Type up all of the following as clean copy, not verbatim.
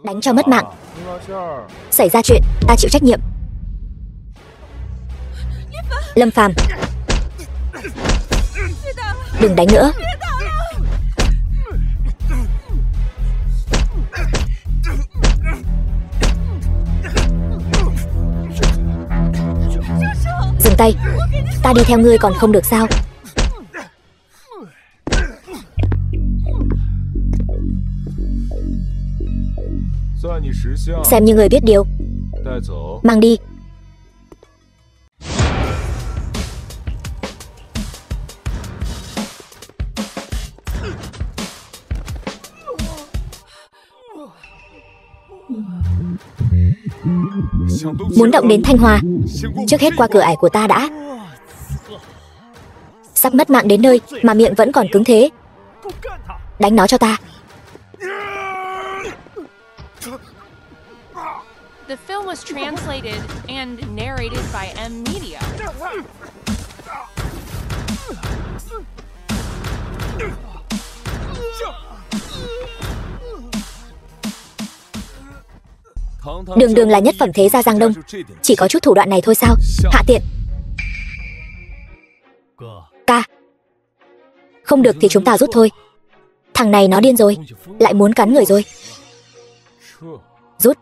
Đánh cho mất mạng. Xảy ra chuyện, ta chịu trách nhiệm. Lâm Phàm, đừng đánh nữa. Dừng tay. Ta đi theo ngươi còn không được sao? Xem như người biết điều. Mang đi. Muốn động đến Thanh Hòa, trước hết qua cửa ải của ta đã. Sắp mất mạng đến nơi mà miệng vẫn còn cứng thế. Đánh nó cho ta. The film was translated and narrated by M Media. Đường Đường là nhất phẩm thế gia Giang Đông, chỉ có chút thủ đoạn này thôi sao? Hạ tiện. Ca. Không được thì chúng ta rút thôi. Thằng này nó điên rồi, lại muốn cắn người rồi. Rút.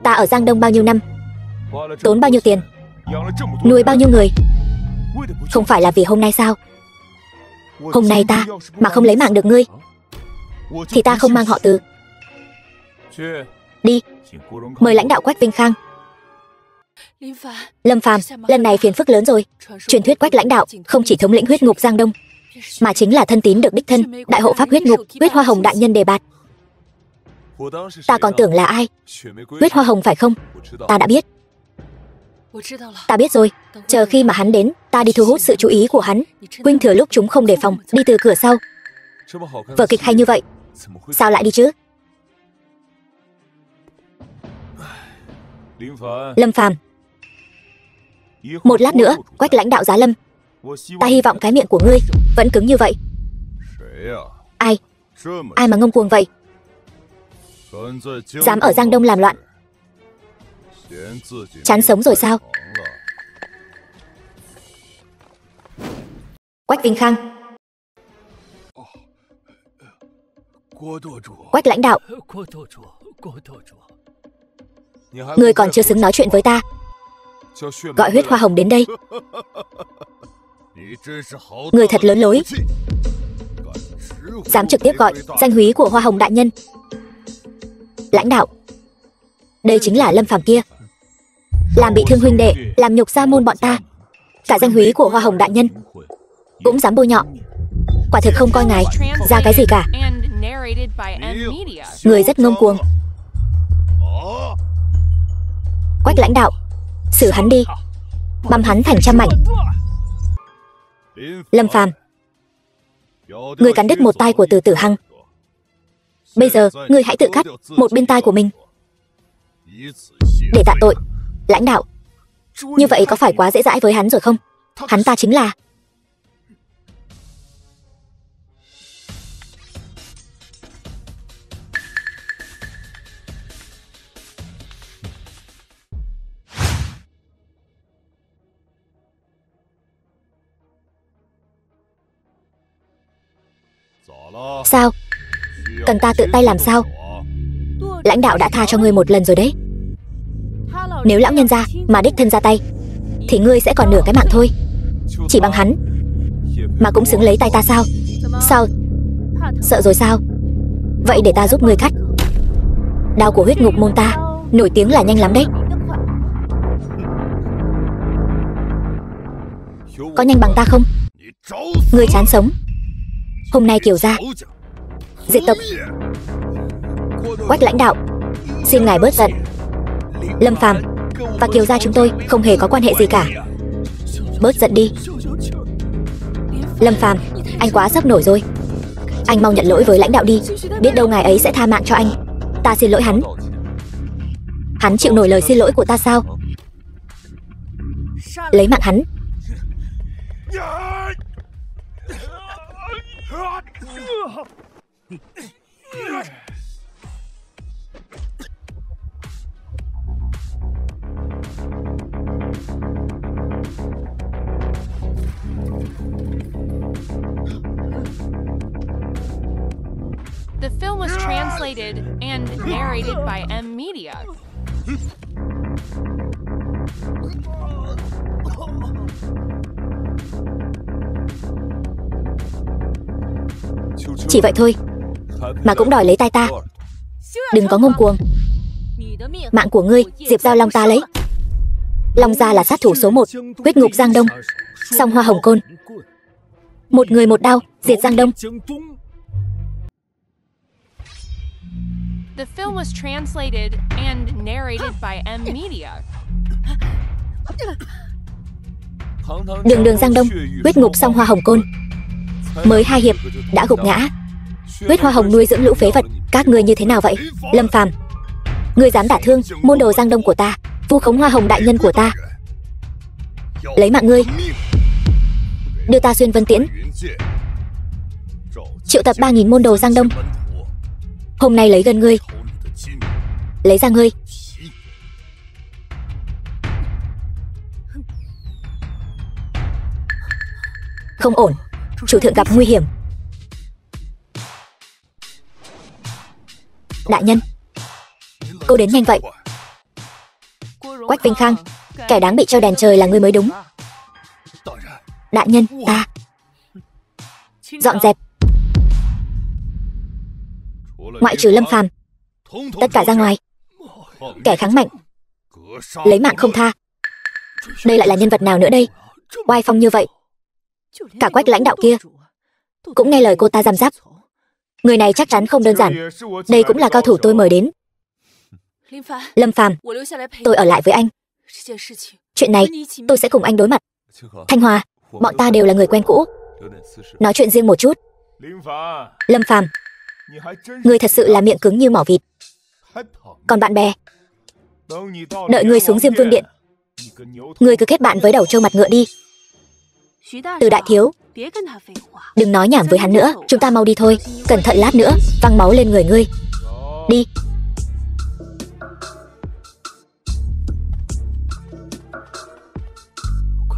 Ta ở Giang Đông bao nhiêu năm, tốn bao nhiêu tiền, nuôi bao nhiêu người, không phải là vì hôm nay sao? Hôm nay ta mà không lấy mạng được ngươi thì ta không mang họ Từ. Đi. Mời lãnh đạo Quách Vinh Khang. Lâm Phàm, lần này phiền phức lớn rồi. Truyền thuyết Quách lãnh đạo không chỉ thống lĩnh huyết ngục Giang Đông, mà chính là thân tín được đích thân đại hộ pháp huyết ngục, Huyết Hoa Hồng đại nhân đề bạt. Ta còn tưởng là ai? Huyết Hoa Hồng phải không? Ta đã biết. Ta biết rồi. Chờ khi mà hắn đến, ta đi thu hút sự chú ý của hắn. Huynh thừa lúc chúng không đề phòng, đi từ cửa sau. Vở kịch hay như vậy, sao lại đi chứ? Lâm Phàm, một lát nữa Quách lãnh đạo giá lâm. Ta hy vọng cái miệng của ngươi vẫn cứng như vậy. Ai? Ai mà ngông cuồng vậy? Dám ở Giang Đông làm loạn, chán sống rồi sao? Quách Vinh Khang. Quách lãnh đạo, ngươi còn chưa xứng nói chuyện với ta. Gọi Huyết Hoa Hồng đến đây. Ngươi thật lớn lối, dám trực tiếp gọi danh húy của Hoa Hồng đại nhân. Lãnh đạo, đây chính là Lâm Phàm kia, làm bị thương huynh đệ, làm nhục gia môn bọn ta. Cả danh húy của Hoa Hồng đại nhân cũng dám bôi nhọ. Quả thực không coi ngài ra cái gì cả. Người rất ngông cuồng. Quách lãnh đạo, xử hắn đi, băm hắn thành trăm mảnh. Lâm Phàm, ngươi cắn đứt một tai của Từ Tử Hằng. Bây giờ ngươi hãy tự cắt một bên tai của mình để tạ tội. Lãnh đạo, như vậy có phải quá dễ dãi với hắn rồi không? Hắn ta chính là... Sao? Cần ta tự tay làm sao? Lãnh đạo đã tha cho ngươi một lần rồi đấy. Nếu lão nhân gia mà đích thân ra tay thì ngươi sẽ còn nửa cái mạng thôi. Chỉ bằng hắn mà cũng xứng lấy tay ta sao? Sao? Sợ rồi sao? Vậy để ta giúp ngươi cắt. Đao của huyết ngục môn ta nổi tiếng là nhanh lắm đấy. Có nhanh bằng ta không? Ngươi chán sống. Hôm nay Kiều gia diệt tộc. Quách lãnh đạo, xin ngài bớt giận. Lâm Phàm và Kiều gia chúng tôi không hề có quan hệ gì cả. Bớt giận đi. Lâm Phàm, anh quá sốc nổi rồi. Anh mau nhận lỗi với lãnh đạo đi. Biết đâu ngài ấy sẽ tha mạng cho anh. Ta xin lỗi hắn. Hắn chịu nổi lời xin lỗi của ta sao? Lấy mạng hắn. translated and narrated by M Media. Chỉ vậy thôi mà cũng đòi lấy tay ta. Đừng có ngông cuồng. Mạng của ngươi, Diệp Giao Long ta lấy. Long gia là sát thủ số 1, huyết ngục Giang Đông, song hoa hồng côn. Một người một đao, diệt Giang Đông. The film was translated and narrated by M Media. Đường đường Giang Đông, huyết ngục song hoa hồng côn. Mới 2 hiệp đã gục ngã. Huyết hoa hồng nuôi dưỡng lũ phế vật, các ngươi như thế nào vậy? Lâm Phàm, ngươi dám đả thương môn đồ Giang Đông của ta, vu khống hoa hồng đại nhân của ta. Lấy mạng ngươi. Đưa ta xuyên vân tiễn. Triệu tập 3.000 môn đồ Giang Đông. Hôm nay lấy gần ngươi. Lấy ra ngươi. Không ổn, chủ thượng gặp nguy hiểm. Đại nhân, cô đến nhanh vậy. Quách Vinh Khang, kẻ đáng bị treo đèn trời là ngươi mới đúng. Đại nhân, ta dọn dẹp. Ngoại trừ Lâm Phàm, tất cả ra ngoài. Kẻ kháng mạnh, lấy mạng không tha. Đây lại là nhân vật nào nữa đây? Oai phong như vậy. Cả Quách lãnh đạo kia cũng nghe lời cô ta giam giáp. Người này chắc chắn không đơn giản. Đây cũng là cao thủ tôi mời đến. Lâm Phàm, tôi ở lại với anh. Chuyện này tôi sẽ cùng anh đối mặt. Thanh Hòa, bọn ta đều là người quen cũ. Nói chuyện riêng một chút. Lâm Phàm, ngươi thật sự là miệng cứng như mỏ vịt. Còn bạn bè, đợi ngươi xuống Diêm Vương Điện, ngươi cứ kết bạn với đầu trâu mặt ngựa đi. Từ đại thiếu, đừng nói nhảm với hắn nữa. Chúng ta mau đi thôi. Cẩn thận lát nữa văng máu lên người ngươi. Đi.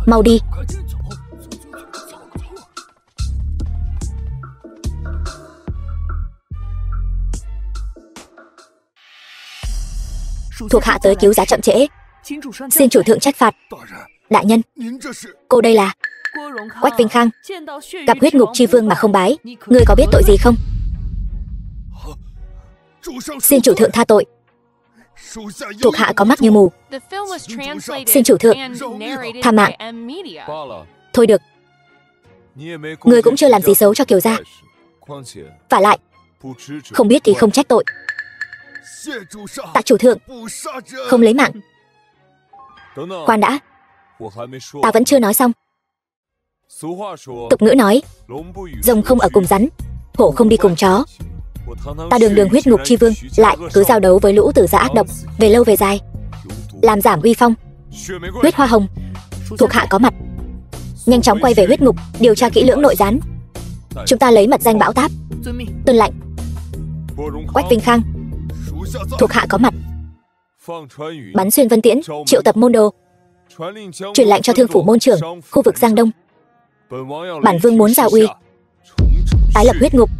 Mau đi. Thuộc hạ tới cứu giá chậm trễ, xin chủ thượng trách phạt. Đại nhân, cô đây là Quách Vinh Khang, gặp huyết ngục chi vương mà không bái. Ngươi có biết tội gì không? Xin chủ thượng tha tội. Thuộc hạ có mắt như mù. Xin chủ thượng tha mạng. Thôi được, ngươi cũng chưa làm gì xấu cho Kiều gia. Vả lại, không biết thì không trách tội. Tạ chủ thượng, không lấy mạng. Khoan đã, ta vẫn chưa nói xong. Tục ngữ nói, rồng không ở cùng rắn, hổ không đi cùng chó. Ta đường đường huyết ngục chi vương lại cứ giao đấu với lũ tử gia ác độc. Về lâu về dài, làm giảm uy phong. Huyết hoa hồng, thuộc hạ có mặt. Nhanh chóng quay về huyết ngục, điều tra kỹ lưỡng nội gián. Chúng ta lấy mật danh bão táp. Tuân lệnh. Quách Vinh Khang, thuộc hạ có mặt. Bắn xuyên vân tiễn, triệu tập môn đồ. Truyền lệnh cho thương phủ môn trưởng khu vực Giang Đông. Bản vương muốn giao uy, tái lập huyết ngục.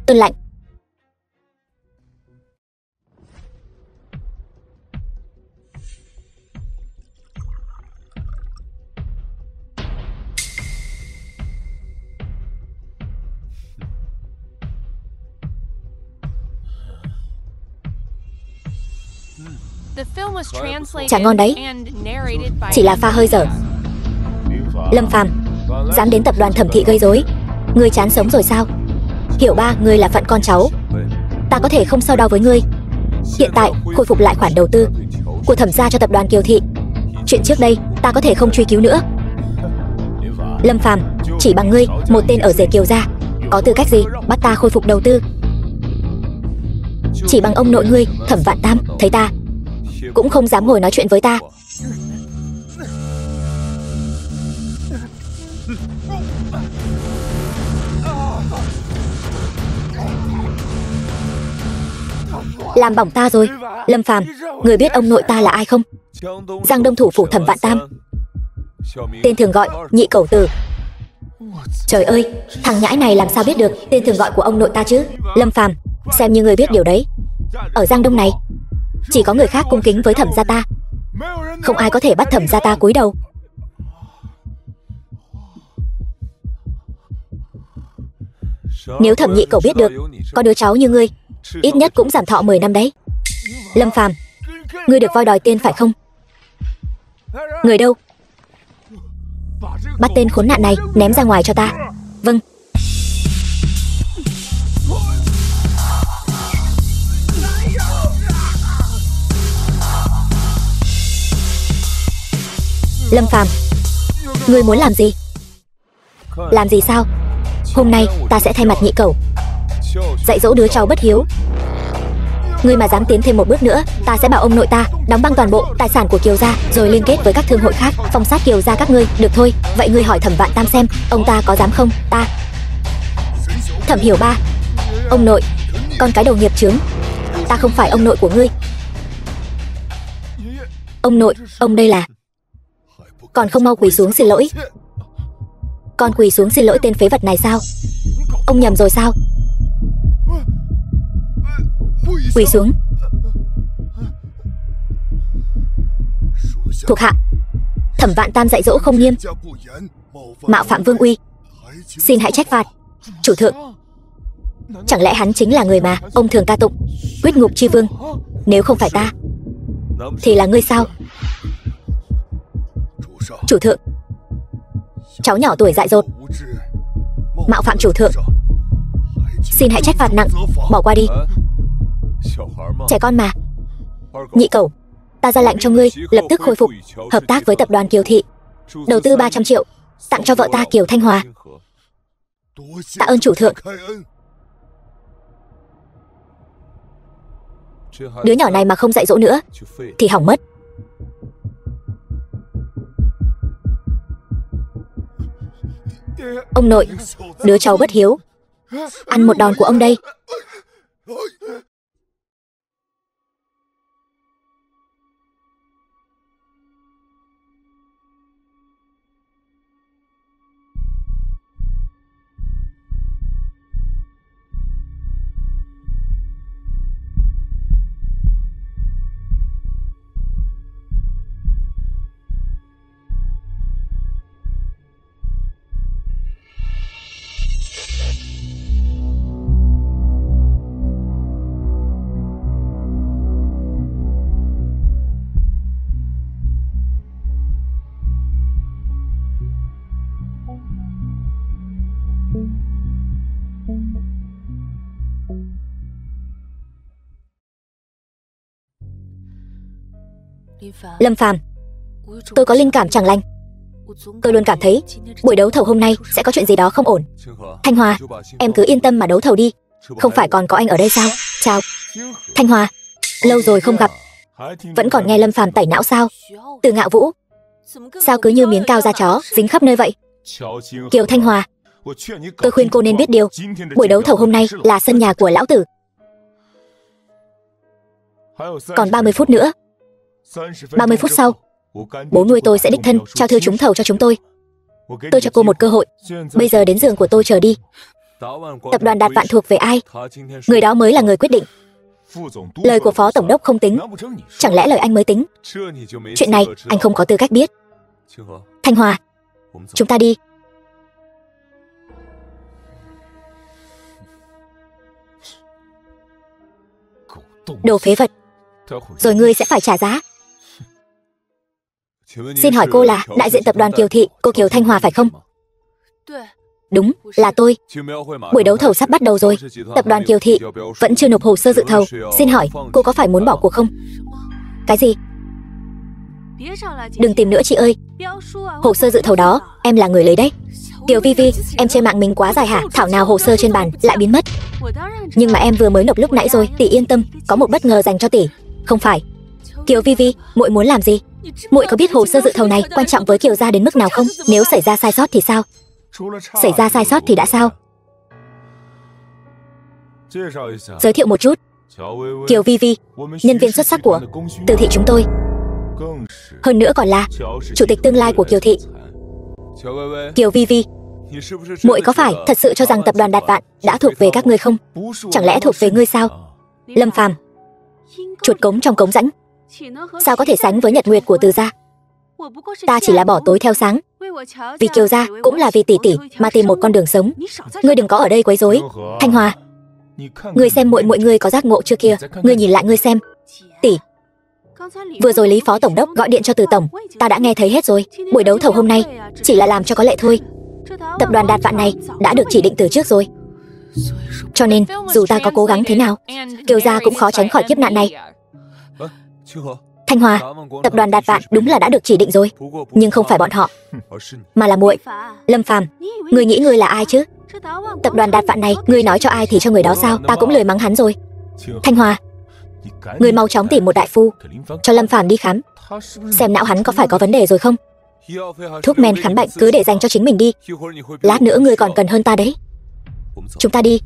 Tuân lệnh. Chả ngon đấy, chỉ là pha hơi dở. Lâm Phàm, dám đến tập đoàn Thẩm Thị gây rối, ngươi chán sống rồi sao? Hiểu ba, ngươi là phận con cháu, ta có thể không so đo với ngươi. Hiện tại khôi phục lại khoản đầu tư của Thẩm gia cho tập đoàn Kiều Thị. Chuyện trước đây ta có thể không truy cứu nữa. Lâm Phàm, chỉ bằng ngươi, một tên ở rể Kiều gia, có tư cách gì bắt ta khôi phục đầu tư? Chỉ bằng ông nội ngươi, Thẩm Vạn Tam, thấy ta cũng không dám ngồi nói chuyện với ta. Làm bỏng ta rồi. Lâm Phàm, người biết ông nội ta là ai không? Giang Đông thủ phủ Thẩm Vạn Tam, tên thường gọi Nhị Cẩu Tử. Trời ơi, thằng nhãi này làm sao biết được tên thường gọi của ông nội ta chứ? Lâm Phàm, Xem như ngươi biết điều đấy. Ở Giang Đông này, chỉ có người khác cung kính với Thẩm gia ta, không ai có thể bắt Thẩm gia ta cúi đầu. Nếu Thẩm nhị cậu biết được có đứa cháu như ngươi, ít nhất cũng giảm thọ 10 năm đấy. Lâm Phàm, ngươi được voi đòi tên phải không? Người đâu? Bắt tên khốn nạn này ném ra ngoài cho ta. Vâng. Lâm Phàm, ngươi muốn làm gì? Làm gì sao? Hôm nay ta sẽ thay mặt nhị cẩu dạy dỗ đứa cháu bất hiếu. Ngươi mà dám tiến thêm một bước nữa, ta sẽ bảo ông nội ta đóng băng toàn bộ tài sản của Kiều gia, rồi liên kết với các thương hội khác phong sát Kiều gia các ngươi. Được thôi, vậy ngươi hỏi Thẩm Vạn Tam xem, ông ta có dám không? Ta. Thẩm Hiểu Ba, ông nội, con cái đầu nghiệp chướng, ta không phải ông nội của ngươi. Ông nội, ông đây là... Còn không mau quỳ xuống xin lỗi. Con quỳ xuống xin lỗi tên phế vật này sao? Ông nhầm rồi sao? Quỳ xuống. Thuộc hạ Thẩm Vạn Tam dạy dỗ không nghiêm, mạo phạm vương uy, xin hãy trách phạt. Chủ thượng, chẳng lẽ hắn chính là người mà ông thường ca tụng, quyết ngục chi vương? Nếu không phải ta thì là ngươi sao? Chủ thượng, cháu nhỏ tuổi dại dột, mạo phạm chủ thượng, xin hãy trách phạt nặng, bỏ qua đi. Trẻ con mà. Nhị cẩu, ta ra lệnh cho ngươi lập tức khôi phục hợp tác với tập đoàn Kiều Thị, đầu tư 300 triệu tặng cho vợ ta Kiều Thanh Hòa. Tạ ơn chủ thượng. Đứa nhỏ này mà không dạy dỗ nữa thì hỏng mất. Ông nội, đứa cháu bất hiếu, ăn một đòn của ông đây. Lâm Phàm, tôi có linh cảm chẳng lành. Tôi luôn cảm thấy buổi đấu thầu hôm nay sẽ có chuyện gì đó không ổn. Thanh Hòa, em cứ yên tâm mà đấu thầu đi. Không phải còn có anh ở đây sao? Chào Thanh Hòa, lâu rồi không gặp. Vẫn còn nghe Lâm Phàm tẩy não sao? Từ Ngạo Vũ, sao cứ như miếng cao da chó dính khắp nơi vậy? Kiều Thanh Hòa, tôi khuyên cô nên biết điều. Buổi đấu thầu hôm nay là sân nhà của lão tử. Còn 30 phút nữa. 30 phút sau, bố nuôi tôi sẽ đích thân trao thư trúng thầu cho chúng tôi. Tôi cho cô một cơ hội. Bây giờ đến giường của tôi chờ đi. Tập đoàn Đạt Vạn thuộc về ai? Người đó mới là người quyết định. Lời của phó tổng đốc không tính, chẳng lẽ lời anh mới tính? Chuyện này anh không có tư cách biết. Thanh Hòa, chúng ta đi. Đồ phế vật, rồi ngươi sẽ phải trả giá. Xin hỏi cô là đại diện tập đoàn Kiều Thị, cô Kiều Thanh Hòa phải không? Đúng, là tôi. Buổi đấu thầu sắp bắt đầu rồi. Tập đoàn Kiều Thị vẫn chưa nộp hồ sơ dự thầu. Xin hỏi, cô có phải muốn bỏ cuộc không? Cái gì? Đừng tìm nữa chị ơi. Hồ sơ dự thầu đó, em là người lấy đấy. Kiều Vi Vi, em trên mạng mình quá dài hả? Thảo nào hồ sơ trên bàn lại biến mất. Nhưng mà em vừa mới nộp lúc nãy rồi, tỷ yên tâm, có một bất ngờ dành cho tỷ. Không phải. Kiều Vi Vi, muội muốn làm gì? Muội có biết hồ sơ dự thầu này quan trọng với Kiều gia đến mức nào không? Nếu xảy ra sai sót thì sao? Xảy ra sai sót thì đã sao? Giới thiệu một chút. Kiều Vi Vi, nhân viên xuất sắc của Từ Thị chúng tôi. Hơn nữa còn là chủ tịch tương lai của Kiều Thị. Kiều Vi Vi, Muội có phải thật sự cho rằng tập đoàn Đạt Vạn đã thuộc về các ngươi không? Chẳng lẽ thuộc về ngươi sao? Lâm Phàm, chuột cống trong cống rãnh, sao có thể sánh với nhật nguyệt của Từ gia? Ta chỉ là bỏ tối theo sáng, vì Kiều gia cũng là vì tỷ tỷ mà tìm một con đường sống. Ngươi đừng có ở đây quấy rối. Thanh Hòa, ngươi xem muội ngươi có giác ngộ chưa kia? Ngươi nhìn lại ngươi xem. Tỷ, vừa rồi Lý Phó Tổng đốc gọi điện cho Từ tổng, ta đã nghe thấy hết rồi. Buổi đấu thầu hôm nay chỉ là làm cho có lệ thôi. Tập đoàn Đạt Vạn này đã được chỉ định từ trước rồi. Cho nên dù ta có cố gắng thế nào, Kiều gia cũng khó tránh khỏi kiếp nạn này. Thanh Hòa, tập đoàn Đạt Vạn đúng là đã được chỉ định rồi, nhưng không phải bọn họ, mà là muội. Lâm Phàm, ngươi nghĩ ngươi là ai chứ? Tập đoàn Đạt Vạn này, ngươi nói cho ai thì cho người đó sao? Ta cũng lười mắng hắn rồi. Thanh Hòa, ngươi mau chóng tìm một đại phu cho Lâm Phàm đi khám, xem não hắn có phải có vấn đề rồi không. Thuốc men khám bệnh cứ để dành cho chính mình đi, lát nữa ngươi còn cần hơn ta đấy. Chúng ta đi.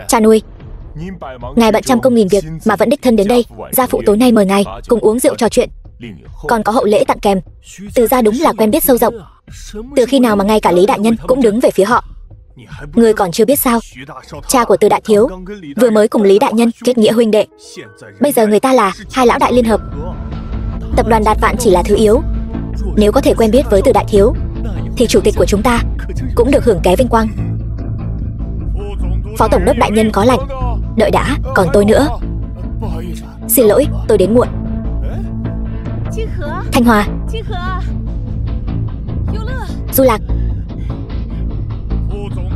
Cha nuôi, ngài bận trăm công nghìn việc mà vẫn đích thân đến đây. Gia phụ tối nay mời ngài cùng uống rượu trò chuyện, còn có hậu lễ tặng kèm. Từ gia đúng là quen biết sâu rộng. Từ khi nào mà ngay cả Lý đại nhân cũng đứng về phía họ? Ngươi còn chưa biết sao? Cha của Từ đại thiếu vừa mới cùng Lý đại nhân kết nghĩa huynh đệ, bây giờ người ta là hai lão đại liên hợp. Tập đoàn Đạt Vạn chỉ là thứ yếu. Nếu có thể quen biết với Từ đại thiếu thì chủ tịch của chúng ta cũng được hưởng ké vinh quang. Phó Tổng đốc đại nhân có lệnh. Đợi đã, còn tôi nữa. Xin lỗi, tôi đến muộn. Thanh Hòa, Du Lạc,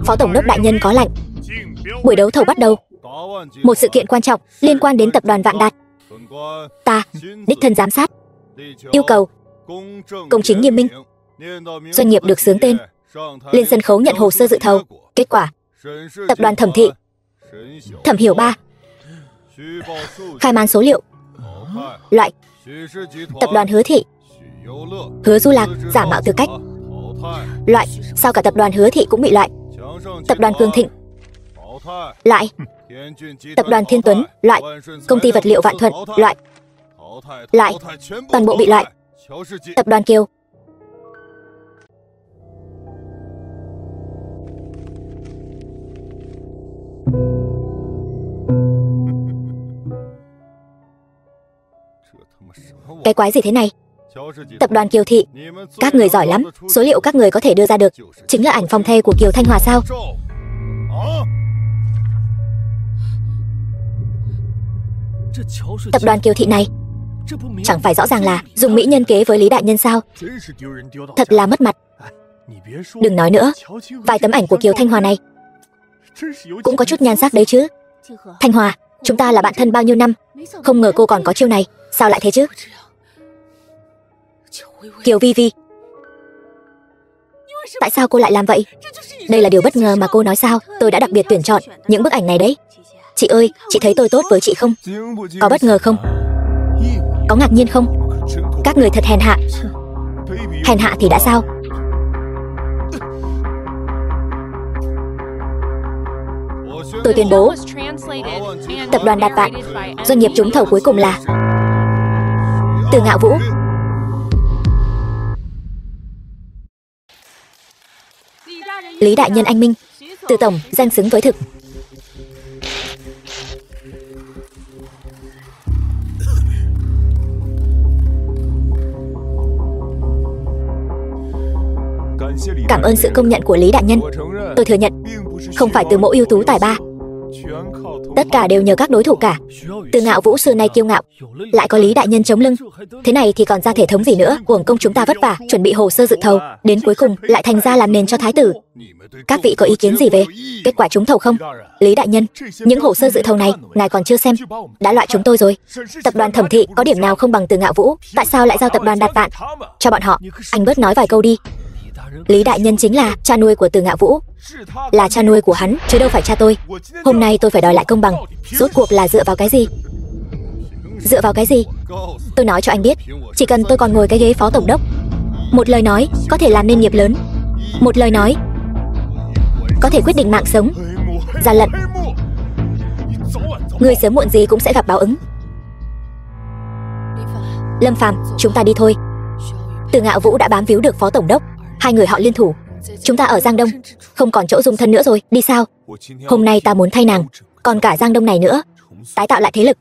Phó Tổng đốc đại nhân có lệnh. Buổi đấu thầu bắt đầu. Một sự kiện quan trọng liên quan đến tập đoàn Vạn Đạt. Ta đích thân giám sát, yêu cầu công chính nghiêm minh. Doanh nghiệp được xướng tên, lên sân khấu nhận hồ sơ dự thầu. Kết quả, tập đoàn Thẩm Thị, Thẩm Hiểu Ba, khai man số liệu. Loại, tập đoàn Hứa Thị, Hứa Du Lạc giả mạo tư cách. Loại, sao cả tập đoàn Hứa Thị cũng bị loại? Tập đoàn Cường Thịnh, loại. Tập đoàn Thiên Tuấn, loại. Công ty vật liệu Vạn Thuận, loại. Loại, toàn bộ bị loại. Tập đoàn Kiều, cái quái gì thế này? Tập đoàn Kiều Thị, các người giỏi lắm. Số liệu các người có thể đưa ra được chính là ảnh phong thê của Kiều Thanh Hòa sao? Tập đoàn Kiều Thị này chẳng phải rõ ràng là dùng mỹ nhân kế với Lý đại nhân sao? Thật là mất mặt. Đừng nói nữa, vài tấm ảnh của Kiều Thanh Hòa này cũng có chút nhan sắc đấy chứ. Thanh Hòa, chúng ta là bạn thân bao nhiêu năm, không ngờ cô còn có chiêu này. Sao lại thế chứ? Kiều Vi Vi, tại sao cô lại làm vậy? Đây là điều bất ngờ mà cô nói sao? Tôi đã đặc biệt tuyển chọn những bức ảnh này đấy. Chị ơi, chị thấy tôi tốt với chị không? Có bất ngờ không? Có ngạc nhiên không? Các người thật hèn hạ. Hèn hạ thì đã sao? Tôi tuyên bố, tập đoàn Đạt Vạn, doanh nghiệp trúng thầu cuối cùng là Từ Ngạo Vũ. Lý đại nhân anh minh, Từ tổng danh xứng với thực. Cảm ơn sự công nhận của Lý đại nhân. Tôi thừa nhận, không phải từ mẫu ưu tú tài ba, tất cả đều nhờ các đối thủ cả. Từ Ngạo Vũ xưa nay kiêu ngạo, lại có Lý đại nhân chống lưng, thế này thì còn ra thể thống gì nữa? Uổng công chúng ta vất vả chuẩn bị hồ sơ dự thầu, đến cuối cùng lại thành ra làm nền cho thái tử. Các vị có ý kiến gì về kết quả trúng thầu không? Lý đại nhân, những hồ sơ dự thầu này ngài còn chưa xem, đã loại chúng tôi rồi. Tập đoàn Thẩm Thị có điểm nào không bằng Từ Ngạo Vũ? Tại sao lại giao tập đoàn Đạt Vạn cho bọn họ? Anh bớt nói vài câu đi. Lý đại nhân chính là cha nuôi của Từ Ngạo Vũ, là cha nuôi của hắn chứ đâu phải cha tôi. Hôm nay tôi phải đòi lại công bằng. Rốt cuộc là dựa vào cái gì? Dựa vào cái gì? Tôi nói cho anh biết, chỉ cần tôi còn ngồi cái ghế phó tổng đốc Một lời nói có thể làm nên nghiệp lớn. Một lời nói có thể quyết định mạng sống. Gian lận, ngươi sớm muộn gì cũng sẽ gặp báo ứng. Lâm Phàm, chúng ta đi thôi. Từ Ngạo Vũ đã bám víu được phó tổng đốc. Hai người họ liên thủ. Chúng ta ở Giang Đông không còn chỗ dung thân nữa rồi. Đi sao? Hôm nay ta muốn thay nàng, còn cả Giang Đông này nữa, tái tạo lại thế lực.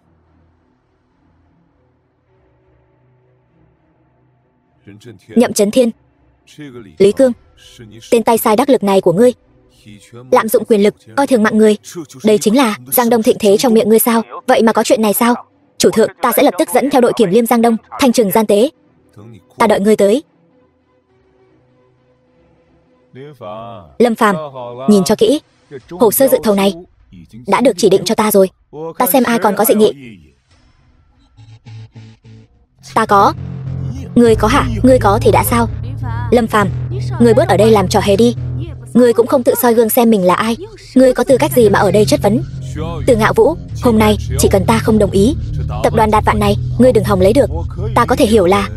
Nhậm Chấn Thiên, Lý Cương, tên tay sai đắc lực này của ngươi lạm dụng quyền lực, coi thường mạng người. Đây chính là Giang Đông thịnh thế trong miệng ngươi sao? Vậy mà có chuyện này sao? Chủ thượng, ta sẽ lập tức dẫn theo đội kiểm liêm Giang Đông thanh trừng gian tế. Ta đợi ngươi tới. Lâm Phàm, nhìn cho kỹ, hồ sơ dự thầu này đã được chỉ định cho ta rồi. Ta xem ai còn có dị nghị. Ta có. Ngươi có hả? Ngươi có thì đã sao? Lâm Phàm, ngươi bớt ở đây làm trò hề đi. Ngươi cũng không tự soi gương xem mình là ai. Ngươi có tư cách gì mà ở đây chất vấn? Từ Ngạo Vũ, hôm nay chỉ cần ta không đồng ý, tập đoàn Đạt Vạn này ngươi đừng hòng lấy được. Ta có thể hiểu là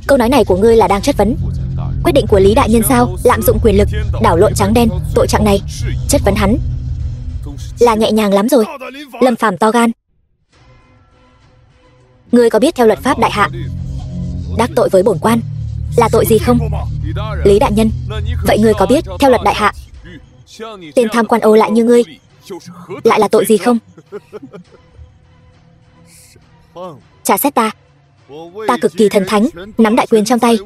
câu nói này của ngươi là đang chất vấn quyết định của Lý đại nhân sao? Lạm dụng quyền lực, đảo lộn trắng đen, tội trạng này chất vấn hắn là nhẹ nhàng lắm rồi. Lâm Phàm to gan. Ngươi có biết theo luật pháp đại hạ, đắc tội với bổn quan là tội gì không? Lý đại nhân, vậy ngươi có biết theo luật đại hạ, tên tham quan ô lại như ngươi lại là tội gì không? Trả xét ta. Ta cực kỳ thần thánh, nắm đại quyền trong tay,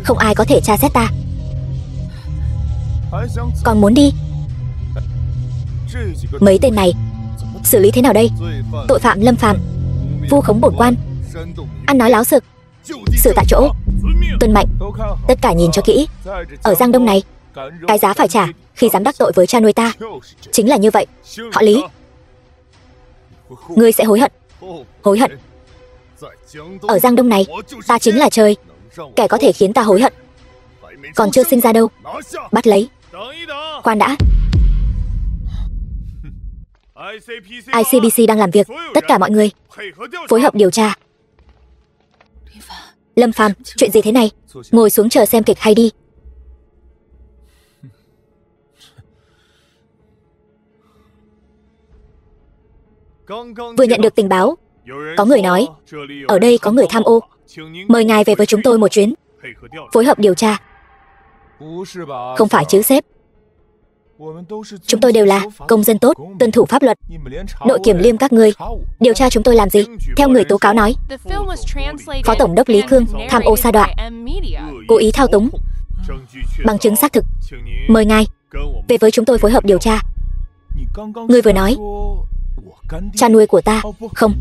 không ai có thể tra xét ta. Còn muốn đi? Mấy tên này xử lý thế nào đây? Tội phạm Lâm Phàm vu khống bổn quan, ăn nói láo xược, xử tại chỗ, tuân mệnh. Tất cả nhìn cho kỹ. Ở Giang Đông này, cái giá phải trả khi dám đắc tội với cha nuôi ta chính là như vậy. Họ Lý, ngươi sẽ hối hận. Hối hận. Ở Giang Đông này, ta chính là trời, kẻ có thể khiến ta hối hận còn chưa sinh ra đâu. Bắt lấy. Khoan đã. ICBC đang làm việc. Tất cả mọi người phối hợp điều tra. Lâm Phàm, chuyện gì thế này? Ngồi xuống chờ xem kịch hay đi. Vừa nhận được tình báo, có người nói ở đây có người tham ô, mời ngài về với chúng tôi một chuyến, phối hợp điều tra. Không phải chứ sếp, chúng tôi đều là công dân tốt, tuân thủ pháp luật. Đội kiểm liêm các ngươi điều tra chúng tôi làm gì? Theo người tố cáo nói, Phó Tổng đốc Lý Cương tham ô sa đọa, cố ý thao túng. Bằng chứng xác thực, mời ngài về với chúng tôi phối hợp điều tra. Ngươi vừa nói cha nuôi của ta. Không,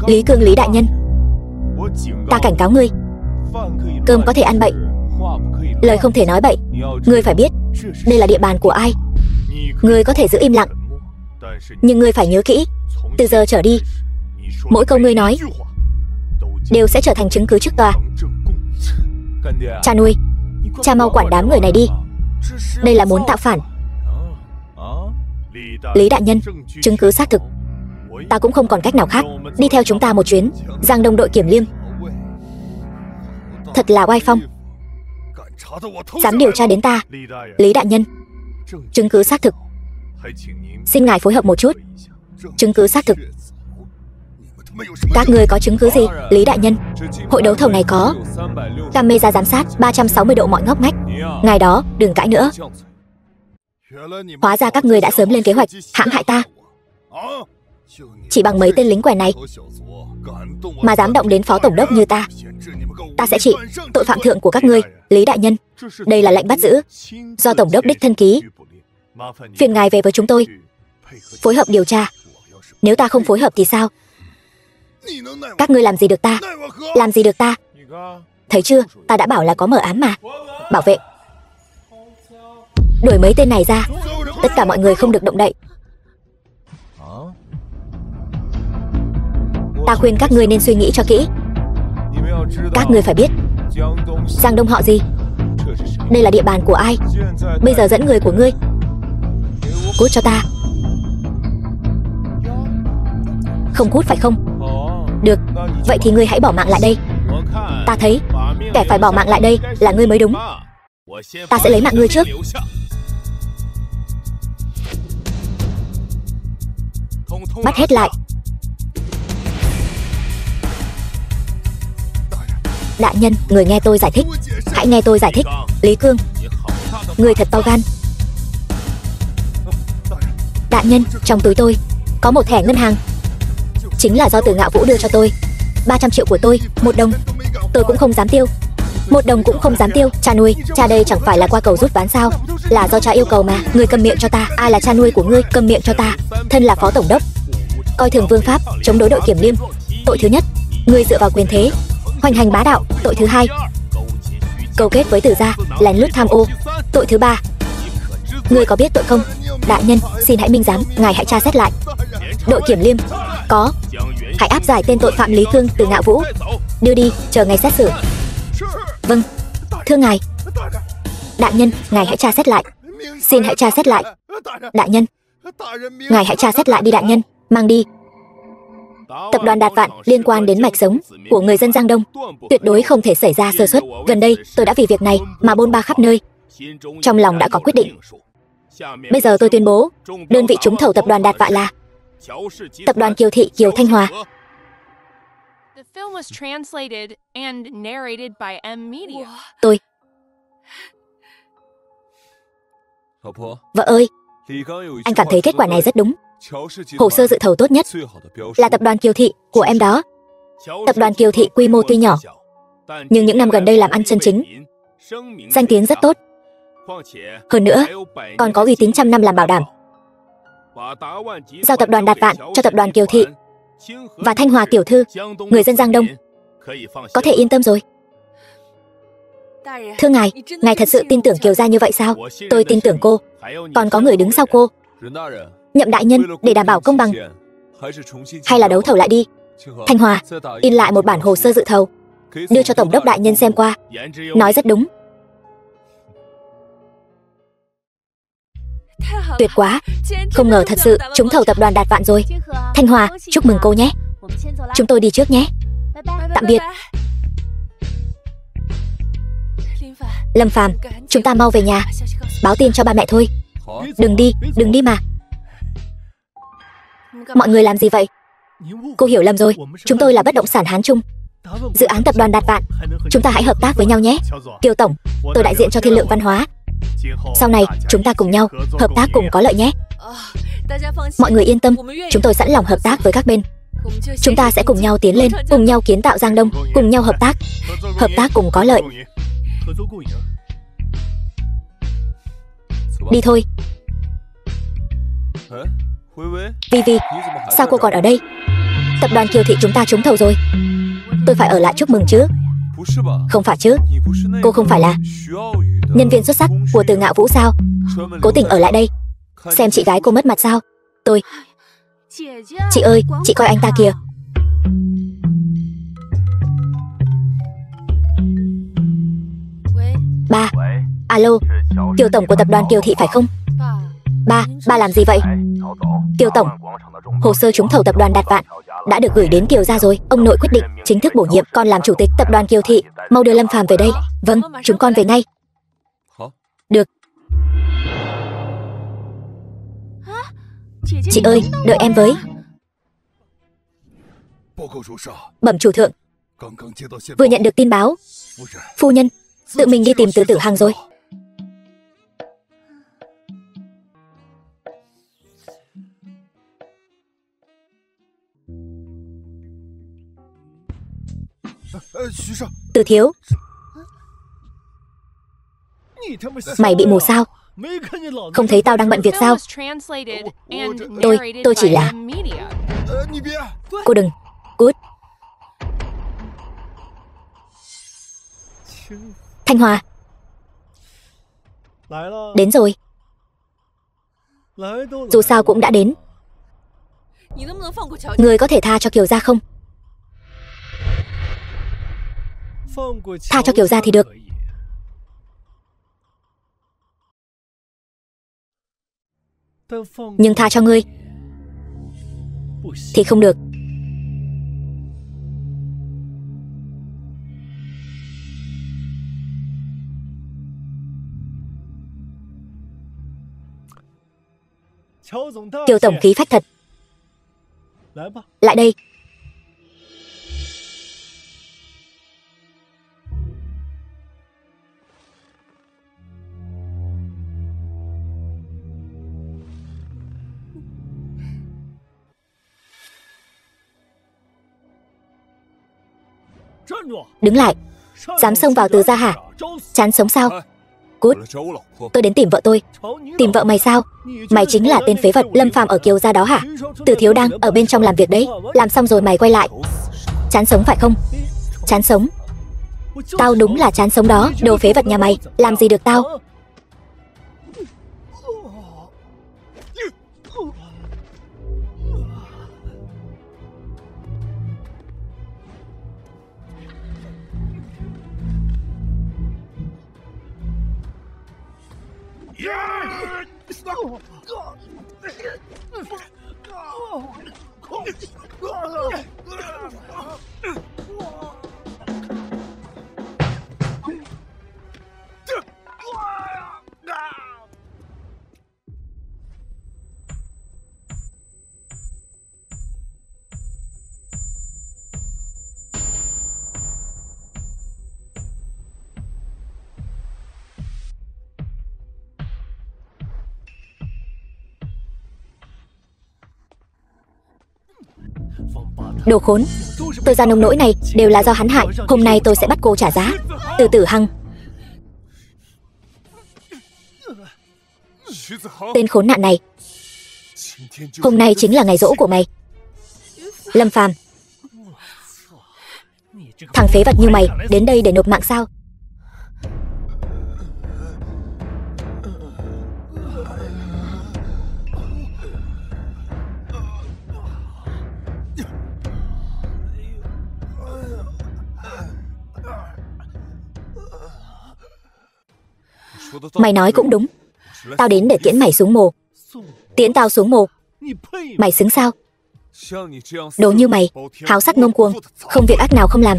Lý Cương Lý đại nhân, ta cảnh cáo ngươi, cơm có thể ăn bậy, lời không thể nói bậy. Ngươi phải biết đây là địa bàn của ai. Ngươi có thể giữ im lặng, nhưng ngươi phải nhớ kỹ, từ giờ trở đi, mỗi câu ngươi nói đều sẽ trở thành chứng cứ trước tòa. Cha nuôi, cha mau quản đám người này đi. Đây là muốn tạo phản. Lý đại nhân, chứng cứ xác thực. Ta cũng không còn cách nào khác. Đi theo chúng ta một chuyến. Giang Đông đội kiểm liêm thật là oai phong, dám điều tra đến ta. Lý đại nhân, chứng cứ xác thực. Xin ngài phối hợp một chút. Chứng cứ xác thực. Các ngươi có chứng cứ gì? Lý đại nhân, hội đấu thầu này có camera giám sát 360 độ mọi ngóc ngách. Ngài đó, đừng cãi nữa. Hóa ra các ngươi đã sớm lên kế hoạch hãm hại ta. Chỉ bằng mấy tên lính quèn này mà dám động đến phó tổng đốc như ta, ta sẽ trị tội phạm thượng của các ngươi. Lý đại nhân, đây là lệnh bắt giữ do tổng đốc đích thân ký. Phiền ngài về với chúng tôi, phối hợp điều tra. Nếu ta không phối hợp thì sao? Các ngươi làm gì được ta? Làm gì được ta? Thấy chưa, ta đã bảo là có mở ám mà. Bảo vệ, đuổi mấy tên này ra. Tất cả mọi người không được động đậy. Ta khuyên các ngươi nên suy nghĩ cho kỹ. Các ngươi phải biết Giang Đông họ gì, đây là địa bàn của ai. Bây giờ dẫn người của ngươi cút cho ta. Không cút phải không? Được, vậy thì ngươi hãy bỏ mạng lại đây. Ta thấy Kẻ phải bỏ mạng lại đây là ngươi mới đúng. Ta sẽ lấy mạng ngươi trước. Bắt hết lại. Đại nhân, người nghe tôi giải thích. Hãy nghe tôi giải thích. Lý Cương, người thật to gan. Đại nhân, trong túi tôi có một thẻ ngân hàng. Chính là do Từ Ngạo Vũ đưa cho tôi. 300 triệu của tôi, 1 đồng tôi cũng không dám tiêu. 1 đồng cũng không dám tiêu. Cha nuôi, cha đây chẳng phải là qua cầu rút ván sao? Là do cha yêu cầu mà. Ngươi câm miệng cho ta. Ai là cha nuôi của ngươi? Câm miệng cho ta. Thân là phó tổng đốc, coi thường vương pháp, chống đối đội kiểm liêm. Tội thứ nhất, ngươi dựa vào quyền thế hoành hành bá đạo. Tội thứ hai, câu kết với Từ gia, lén lút tham ô. Tội thứ ba, ngươi có biết tội không? Đại nhân, xin hãy minh giám, ngài hãy tra xét lại. Đội kiểm liêm, có. Hãy áp giải tên tội phạm Lý Cương Từ Ngạo Vũ. Đưa đi, chờ ngày xét xử. Vâng, thưa ngài. Đại nhân, ngài hãy tra xét lại. Xin hãy tra xét lại. Đại nhân, ngài hãy tra xét lại đi đại nhân. Mang đi. Tập đoàn Đạt Vạn liên quan đến mạch sống của người dân Giang Đông, tuyệt đối không thể xảy ra sơ suất. Gần đây tôi đã vì việc này mà bôn ba khắp nơi, trong lòng đã có quyết định. Bây giờ tôi tuyên bố, đơn vị trúng thầu tập đoàn Đạt Vạn là Tập đoàn Kiều Thị Kiều Thanh Hòa. The film was translated and narrated by M Media. Tôi. Vợ ơi, anh cảm thấy kết quả này rất đúng. Hồ sơ dự thầu tốt nhất là tập đoàn Kiều Thị của em đó. Tập đoàn Kiều Thị quy mô tuy nhỏ, nhưng những năm gần đây làm ăn chân chính, danh tiếng rất tốt. Hơn nữa, còn có uy tín trăm năm làm bảo đảm. Giao tập đoàn Đạt Vạn cho tập đoàn Kiều Thị và Thanh Hòa tiểu thư, người dân Giang Đông có thể yên tâm rồi. Thưa ngài, ngài thật sự tin tưởng Kiều gia như vậy sao? Tôi tin tưởng cô, còn có người đứng sau cô. Nhậm đại nhân, để đảm bảo công bằng, hay là đấu thầu lại đi. Thanh Hòa, in lại một bản hồ sơ dự thầu, đưa cho tổng đốc đại nhân xem qua. Nói rất đúng. Tuyệt quá, không ngờ thật sự trúng thầu tập đoàn Đạt Vạn rồi. Thanh Hòa, chúc mừng cô nhé. Chúng tôi đi trước nhé. Tạm biệt. Lâm Phàm, chúng ta mau về nhà, báo tin cho ba mẹ thôi. Đừng đi mà. Mọi người làm gì vậy? Cô hiểu lầm rồi, chúng tôi là bất động sản Hán Trung, dự án tập đoàn Đạt Vạn. Chúng ta hãy hợp tác với nhau nhé. Kiều tổng, tôi đại diện cho Thiên Lượng Văn Hóa. Sau này chúng ta cùng nhau hợp tác cùng có lợi nhé. Mọi người yên tâm, chúng tôi sẵn lòng hợp tác với các bên. Chúng ta sẽ cùng nhau tiến lên, cùng nhau kiến tạo Giang Đông, cùng nhau hợp tác cùng có lợi. Đi thôi. Vi Vi, sao cô còn ở đây? Tập đoàn Kiều Thị chúng ta trúng thầu rồi. Tôi phải ở lại chúc mừng chứ? Không phải chứ? Cô không phải là nhân viên xuất sắc của Từ Ngạo Vũ sao? Cố tình ở lại đây xem chị gái cô mất mặt sao? Tôi. Chị ơi, chị coi anh ta kìa. Ba. Alo, Kiều tổng của tập đoàn Kiều Thị phải không? Ba làm gì vậy? Kiều tổng, hồ sơ trúng thầu tập đoàn Đạt Vạn đã được gửi đến Kiều gia rồi. Ông nội quyết định chính thức bổ nhiệm con làm chủ tịch tập đoàn Kiều Thị. Mau đưa Lâm Phàm về đây. Vâng, chúng con về ngay. Được. Chị ơi, đợi em với. Bẩm chủ thượng, vừa nhận được tin báo, phu nhân tự mình đi tìm Từ Tử Hằng rồi. Từ thiếu, mày bị mù sao? Không thấy tao đang bận việc sao? Tôi chỉ là... Cô đừng. Cút. Thanh Hòa, đến rồi. Dù sao cũng đã đến. Người có thể tha cho Kiều gia không? Tha cho Kiều gia thì được, nhưng tha cho ngươi thì không được. Kiều tổng khí phách thật. Lại đây. Đứng lại. Dám xông vào Từ gia hả? Chán sống sao? Cút. Tôi đến tìm vợ tôi. Tìm vợ mày sao? Mày chính là tên phế vật Lâm Phàm ở Kiều gia đó hả? Từ thiếu đang ở bên trong làm việc đấy. Làm xong rồi mày quay lại. Chán sống phải không? Chán sống. Tao đúng là chán sống đó. Đồ phế vật nhà mày. Làm gì được tao? Đồ khốn. Tôi ra nông nỗi này đều là do hắn hại. Hôm nay tôi sẽ bắt cô trả giá. Từ Tử Hằng. Tên khốn nạn này. Hôm nay chính là ngày giỗ của mày. Lâm Phàm. Thằng phế vật như mày đến đây để nộp mạng sao? Mày nói cũng đúng. Tao đến để tiễn mày xuống mồ. Tiễn tao xuống mồ. Mày xứng sao? Đồ như mày, háo sắc ngông cuồng, không việc ác nào không làm,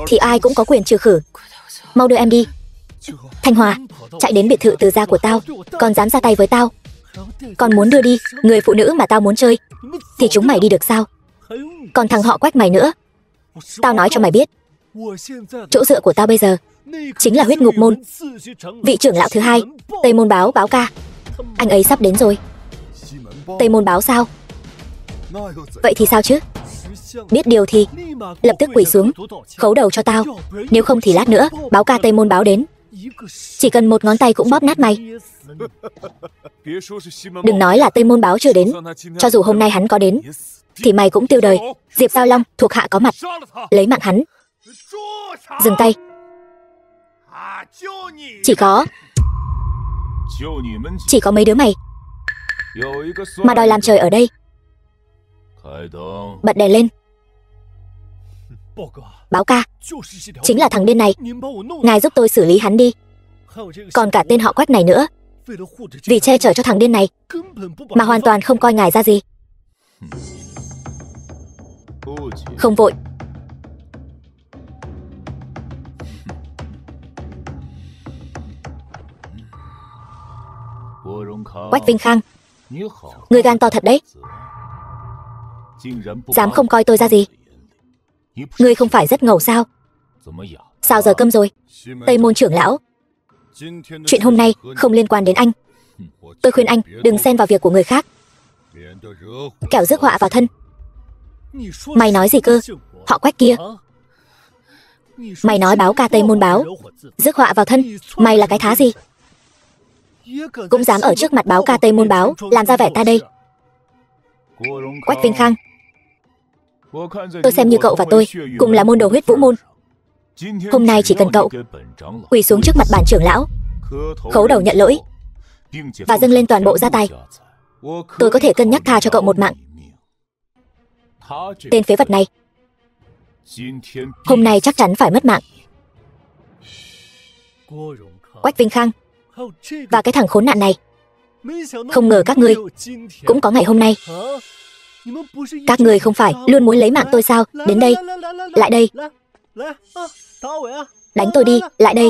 thì ai cũng có quyền trừ khử. Mau đưa em đi. Thanh Hòa, chạy đến biệt thự Từ gia của tao. Còn dám ra tay với tao. Còn muốn đưa đi người phụ nữ mà tao muốn chơi, thì chúng mày đi được sao? Còn thằng họ Quách mày nữa. Tao nói cho mày biết, chỗ dựa của tao bây giờ chính là Huyết Ngục Môn. Vị trưởng lão thứ hai, Tây Môn Báo, Báo ca. Anh ấy sắp đến rồi. Tây Môn Báo sao? Vậy thì sao chứ? Biết điều thì lập tức quỳ xuống, khấu đầu cho tao. Nếu không thì lát nữa Báo ca Tây Môn Báo đến, chỉ cần một ngón tay cũng bóp nát mày. Đừng nói là Tây Môn Báo chưa đến, cho dù hôm nay hắn có đến thì mày cũng tiêu đời. Diệp Giao Long thuộc hạ có mặt, lấy mạng hắn. Dừng tay. Chỉ có mấy đứa mày mà đòi làm trời ở đây. Bật đèn lên. Báo ca, chính là thằng điên này. Ngài giúp tôi xử lý hắn đi. Còn cả tên họ Quách này nữa, vì che chở cho thằng điên này mà hoàn toàn không coi ngài ra gì. Không vội. Quách Vinh Khang, người gan to thật đấy. Dám không coi tôi ra gì. Ngươi không phải rất ngầu sao? Sao giờ câm rồi? Tây Môn trưởng lão, chuyện hôm nay không liên quan đến anh. Tôi khuyên anh đừng xen vào việc của người khác, kẻo rước họa vào thân. Mày nói gì cơ? Họ Quách kia. Mày nói Báo ca Tây Môn Báo rước họa vào thân. Mày là cái thá gì? Cũng dám ở trước mặt Báo ca Tây Môn Báo làm ra vẻ ta đây. Quách Vinh Khang, tôi xem như cậu và tôi cùng là môn đồ Huyết Vũ Môn. Hôm nay chỉ cần cậu quỳ xuống trước mặt bản trưởng lão, khấu đầu nhận lỗi và dâng lên toàn bộ gia tài, tôi có thể cân nhắc tha cho cậu một mạng. Tên phế vật này hôm nay chắc chắn phải mất mạng. Quách Vinh Khang và cái thằng khốn nạn này, không ngờ các ngươi cũng có ngày hôm nay. Các ngươi không phải luôn muốn lấy mạng tôi sao? Đến đây, lại đây. Đánh tôi đi, lại đây.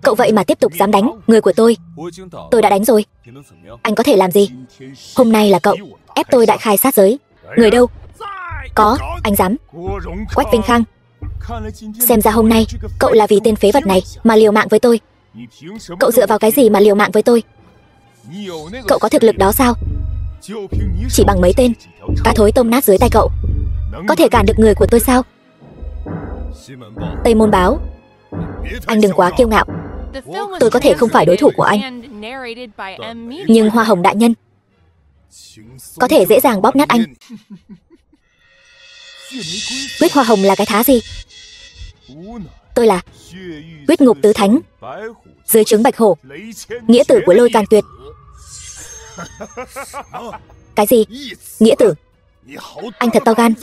Cậu vậy mà tiếp tục dám đánh người của tôi. Tôi đã đánh rồi. Anh có thể làm gì? Hôm nay là cậu ép tôi đại khai sát giới. Người đâu? Có, anh dám. Quách Vinh Khang. Xem ra hôm nay cậu là vì tên phế vật này mà liều mạng với tôi. Cậu dựa vào cái gì mà liều mạng với tôi? Cậu có thực lực đó sao? Chỉ bằng mấy tên cá thối tôm nát dưới tay cậu có thể cản được người của tôi sao? Tây Môn Báo, anh đừng quá kiêu ngạo. Tôi có thể không phải đối thủ của anh, nhưng Hoa Hồng đại nhân có thể dễ dàng bóp nát anh. Huyết Hoa Hồng là cái thá gì? Tôi là Huyết Ngục Tứ Thánh, dưới trướng Bạch Hổ, nghĩa tử của Lôi Càn Tuyệt. Cái gì? Nghĩa tử? Anh thật to gan.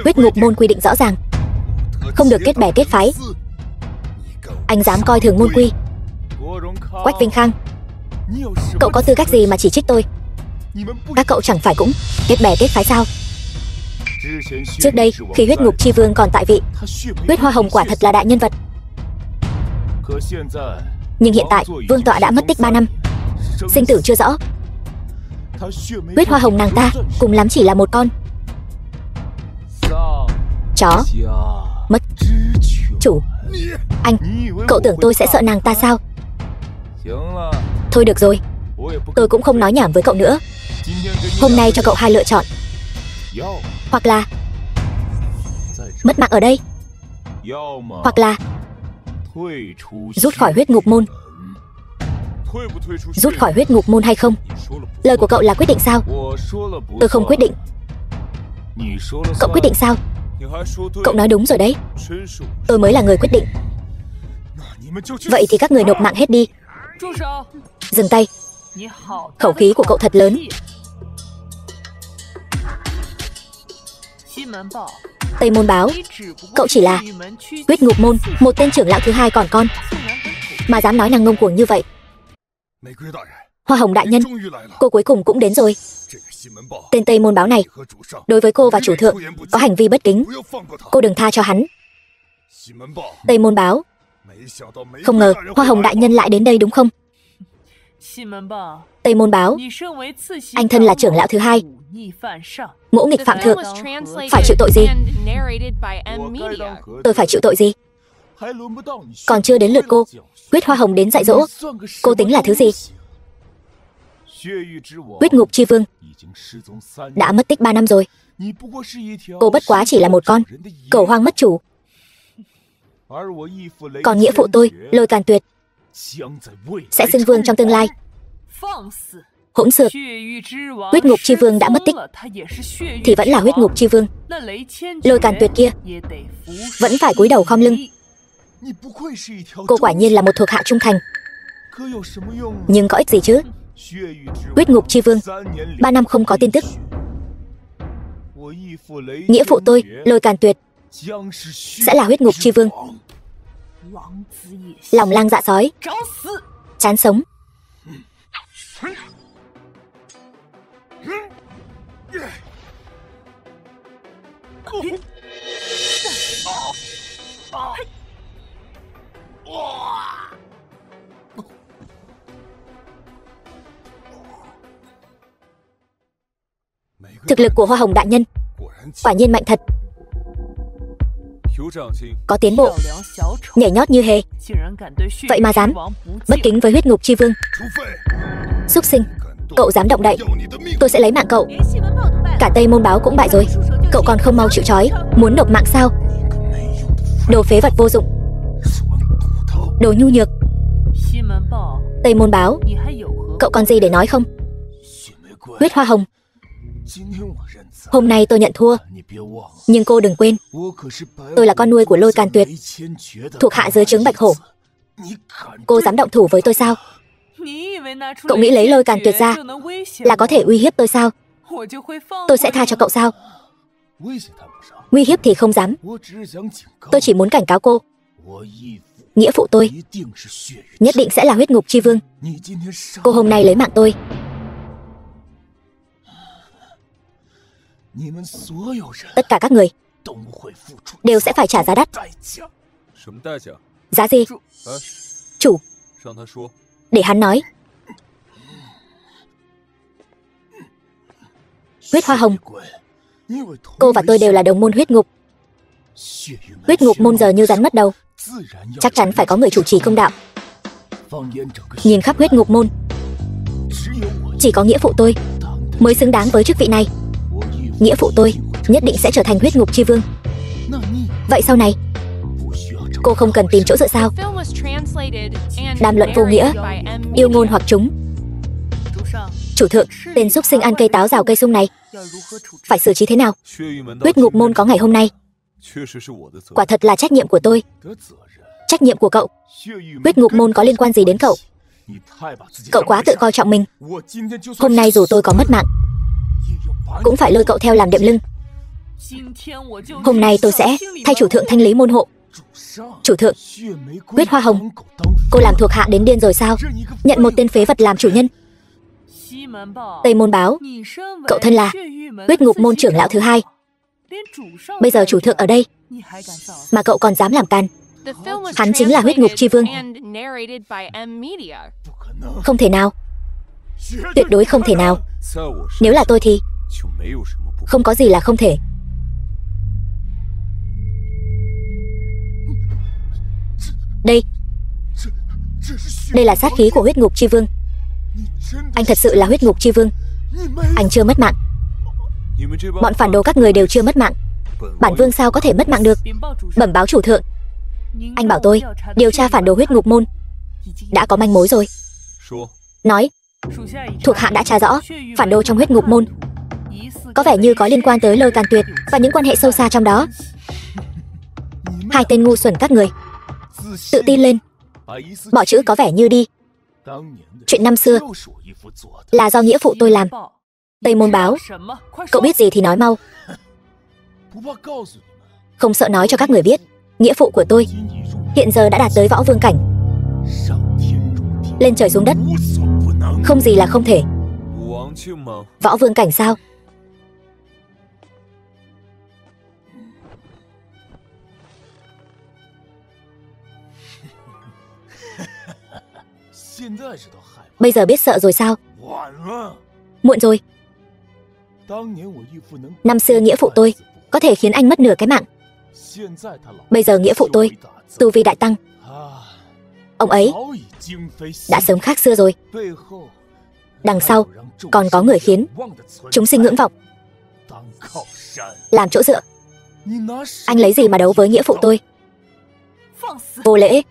Huyết Ngục môn quy định rõ ràng, không được kết bè kết phái. Anh dám coi thường môn quy? Quách Vinh Khang, cậu có tư cách gì mà chỉ trích tôi? Các cậu chẳng phải cũng kết bè kết phái sao? Trước đây, khi Huyết Ngục Chi Vương còn tại vị, Huyết Hoa Hồng quả thật là đại nhân vật. Nhưng hiện tại, vương tọa đã mất tích 3 năm, sinh tử chưa rõ. Huyết Hoa Hồng nàng ta cùng lắm chỉ là một con chó mất chủ. Anh, cậu tưởng tôi sẽ sợ nàng ta sao? Thôi được rồi, tôi cũng không nói nhảm với cậu nữa. Hôm nay cho cậu hai lựa chọn, hoặc là mất mạng ở đây, hoặc là rút khỏi Huyết Ngục môn. Rút khỏi Huyết Ngục môn hay không? Lời của cậu là quyết định sao? Tôi không quyết định. Cậu quyết định sao? Cậu nói đúng rồi đấy. Tôi mới là người quyết định. Vậy thì các người nộp mạng hết đi. Dừng tay. Khẩu khí của cậu thật lớn. Tây Môn Báo, cậu chỉ là Huyết Ngục môn một tên trưởng lão thứ hai còn con, mà dám nói năng ngông cuồng như vậy. Hoa Hồng đại nhân, cô cuối cùng cũng đến rồi. Tên Tây Môn Báo này đối với cô và chủ thượng có hành vi bất kính, cô đừng tha cho hắn. Tây Môn Báo, không ngờ Hoa Hồng đại nhân lại đến đây đúng không? Tây Môn Báo, anh thân là trưởng lão thứ hai, ngỗ nghịch phạm thượng, phải chịu tội gì? Tôi phải chịu tội gì? Còn chưa đến lượt cô. Huyết Hoa Hồng đến dạy dỗ, cô tính là thứ gì? Huyết Ngục Chi Vương đã mất tích 3 năm rồi. Cô bất quá chỉ là một con cẩu hoang mất chủ. Còn nghĩa phụ tôi, Lôi Càn Tuyệt, sẽ xưng vương trong tương lai. Hỗn xược. Huyết Ngục Chi Vương đã mất tích thì vẫn là Huyết Ngục Chi Vương. Lôi Càn Tuyệt kia vẫn phải cúi đầu khom lưng. Cô quả nhiên là một thuộc hạ trung thành. Nhưng có ích gì chứ? Huyết Ngục Chi Vương 3 năm không có tin tức. Nghĩa phụ tôi, Lôi Càn Tuyệt, sẽ là Huyết Ngục Chi Vương. Lòng lang dạ sói, chán sống. Thực lực của Hoa Hồng đại nhân quả nhiên mạnh thật, có tiến bộ, nhảy nhót như hề. Vậy mà dám bất kính với Huyết Ngục Chi Vương. Súc sinh, cậu dám động đậy, tôi sẽ lấy mạng cậu. Cả Tây Môn Báo cũng bại rồi, cậu còn không mau chịu trói, muốn nộp mạng sao? Đồ phế vật vô dụng, đồ nhu nhược. Tây Môn Báo, cậu còn gì để nói không? Huyết Hoa Hồng, hôm nay tôi nhận thua, nhưng cô đừng quên, tôi là con nuôi của Lôi Càn Tuyệt, thuộc hạ dưới trướng Bạch Hổ. Cô dám động thủ với tôi sao? Cậu nghĩ lấy Lôi Càn Tuyệt ra là có thể uy hiếp tôi sao? Tôi sẽ tha cho cậu sao? Uy hiếp thì không dám. Tôi chỉ muốn cảnh cáo cô, nghĩa phụ tôi nhất định sẽ là Huyết Ngục Chi Vương. Cô hôm nay lấy mạng tôi, tất cả các người đều sẽ phải trả giá đắt. Giá gì? Chủ, để hắn nói. Huyết Hoa Hồng, cô và tôi đều là đồng môn huyết ngục. Huyết ngục môn giờ như rắn mất đầu, chắc chắn phải có người chủ trì công đạo. Nhìn khắp huyết ngục môn, chỉ có nghĩa phụ tôi mới xứng đáng với chức vị này. Nghĩa phụ tôi nhất định sẽ trở thành huyết ngục chi vương. Vậy sau này cô không cần tìm chỗ dựa sao? Đàm luận vô nghĩa, yêu ngôn hoặc chúng. Chủ thượng, tên xúc sinh ăn cây táo rào cây sung này phải xử trí thế nào? Huyết ngục môn có ngày hôm nay quả thật là trách nhiệm của tôi. Trách nhiệm của cậu. Huyết ngục môn có liên quan gì đến cậu? Cậu quá tự coi trọng mình. Hôm nay dù tôi có mất mạng cũng phải lôi cậu theo làm đệm lưng. Hôm nay tôi sẽ thay chủ thượng thanh lý môn hộ. Chủ thượng, Huyết Hoa Hồng, cô làm thuộc hạ đến điên rồi sao? Nhận một tên phế vật làm chủ nhân. Tây Môn báo, cậu thân là huyết ngục môn trưởng lão thứ 2. Bây giờ chủ thượng ở đây mà cậu còn dám làm càn. Hắn chính là huyết ngục chi vương. Không thể nào. Tuyệt đối không thể nào. Nếu là tôi thì không có gì là không thể. Đây là sát khí của huyết ngục chi vương. Anh thật sự là huyết ngục chi vương. Anh chưa mất mạng. Bọn phản đồ các người đều chưa mất mạng. Bản vương sao có thể mất mạng được? Bẩm báo chủ thượng, anh bảo tôi điều tra phản đồ huyết ngục môn. Đã có manh mối rồi. Nói. Thuộc hạ đã tra rõ phản đồ trong huyết ngục môn có vẻ như có liên quan tới Lôi Can Tuyệt và những quan hệ sâu xa trong đó. Hai tên ngu xuẩn các người, tự tin lên, bỏ chữ có vẻ như đi. Chuyện năm xưa là do nghĩa phụ tôi làm. Tây Môn báo, cậu biết gì thì nói mau. Không sợ nói cho các người biết, nghĩa phụ của tôi hiện giờ đã đạt tới võ vương cảnh. Lên trời xuống đất, không gì là không thể. Võ vương cảnh sao? Bây giờ biết sợ rồi sao? Muộn rồi. Năm xưa nghĩa phụ tôi có thể khiến anh mất nửa cái mạng. Bây giờ nghĩa phụ tôi tu vi đại tăng. Ông ấy đã sớm khác xưa rồi. Đằng sau còn có người khiến chúng sinh ngưỡng vọng, làm chỗ dựa. Anh lấy gì mà đấu với nghĩa phụ tôi? Vô lễ.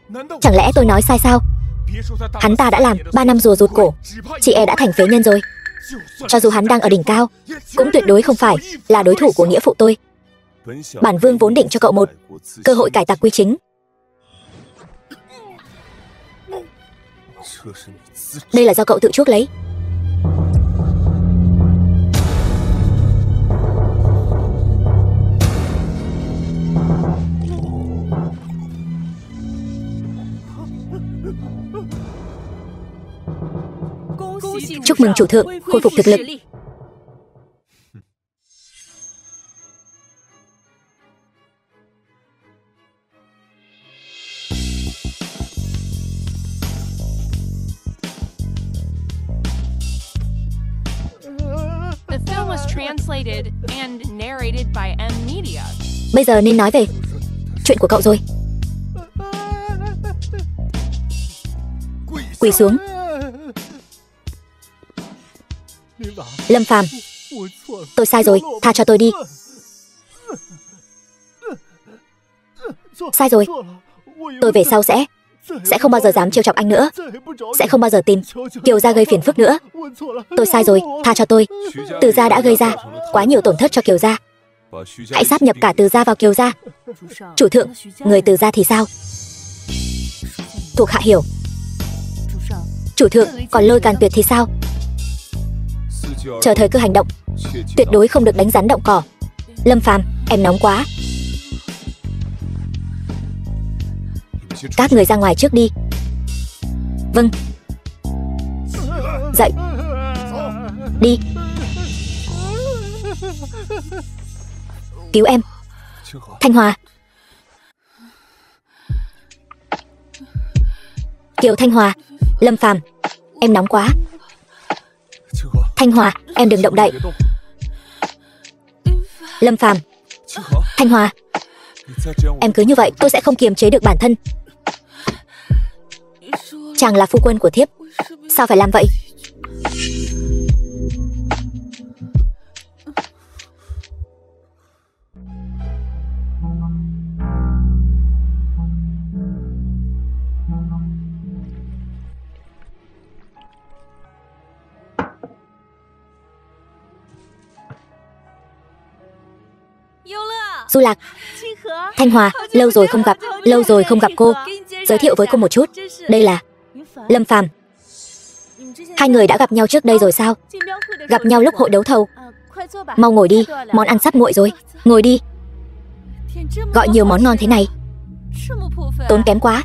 Chẳng lẽ tôi nói sai sao? Hắn ta đã làm 3 năm rùa rụt cổ, chị e đã thành phế nhân rồi. Cho dù hắn đang ở đỉnh cao cũng tuyệt đối không phải là đối thủ của nghĩa phụ tôi. Bản vương vốn định cho cậu một cơ hội cải tặc quy chính. Đây là do cậu tự chuốc lấy. Chúc mừng chủ thượng khôi phục thực lực. The film was translated and narrated by M Media. Bây giờ nên nói về chuyện của cậu rồi. Quỳ xuống. Lâm Phàm, tôi sai rồi, tha cho tôi đi. Sai rồi. Tôi về sau sẽ không bao giờ dám trêu chọc anh nữa. Sẽ không bao giờ tìm Kiều gia gây phiền phức nữa. Tôi sai rồi, tha cho tôi. Từ gia đã gây ra quá nhiều tổn thất cho Kiều gia. Hãy sáp nhập cả Từ gia vào Kiều gia. Chủ thượng, người Từ gia thì sao? Thuộc hạ hiểu. Chủ thượng, còn Lôi Can Tuyệt thì sao? Chờ thời cơ hành động, tuyệt đối không được đánh rắn động cỏ. Lâm Phàm, em nóng quá. Các người ra ngoài trước đi. Vâng. Dậy. Đi. Cứu em. Thanh Hòa. Kiều Thanh Hòa, Lâm Phàm, em nóng quá. Thanh Hòa, em đừng động đậy. Lâm Phàm, Thanh Hòa, em cứ như vậy tôi sẽ không kiềm chế được bản thân. Chàng là phu quân của thiếp, sao phải làm vậy? Du Lạc, Thanh Hòa, lâu rồi không gặp cô. Giới thiệu với cô một chút, đây là Lâm Phàm. Hai người đã gặp nhau trước đây rồi sao? Gặp nhau lúc hội đấu thầu. Mau ngồi đi, món ăn sắp nguội rồi. Ngồi đi. Gọi nhiều món ngon thế này, tốn kém quá.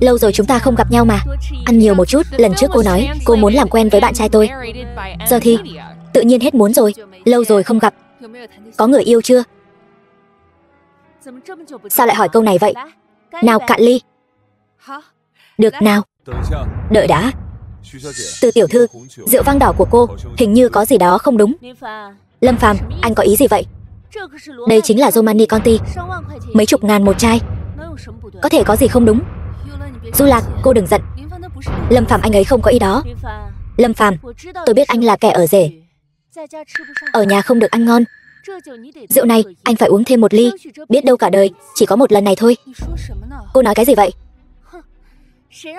Lâu rồi chúng ta không gặp nhau mà. Ăn nhiều một chút, lần trước cô nói cô muốn làm quen với bạn trai tôi. Giờ thì tự nhiên hết muốn rồi. Lâu rồi không gặp, có người yêu chưa? Sao lại hỏi câu này vậy? Nào cạn ly. Được nào. Đợi đã. Từ tiểu thư, rượu vang đỏ của cô hình như có gì đó không đúng. Lâm Phàm, anh có ý gì vậy? Đây chính là Romani Conti, mấy chục ngàn một chai, có thể có gì không đúng? Du Lạc, cô đừng giận. Lâm Phàm, anh ấy không có ý đó. Lâm Phàm, tôi biết anh là kẻ ở rể, ở nhà không được ăn ngon. Rượu này anh phải uống thêm một ly, biết đâu cả đời chỉ có một lần này thôi. Cô nói cái gì vậy?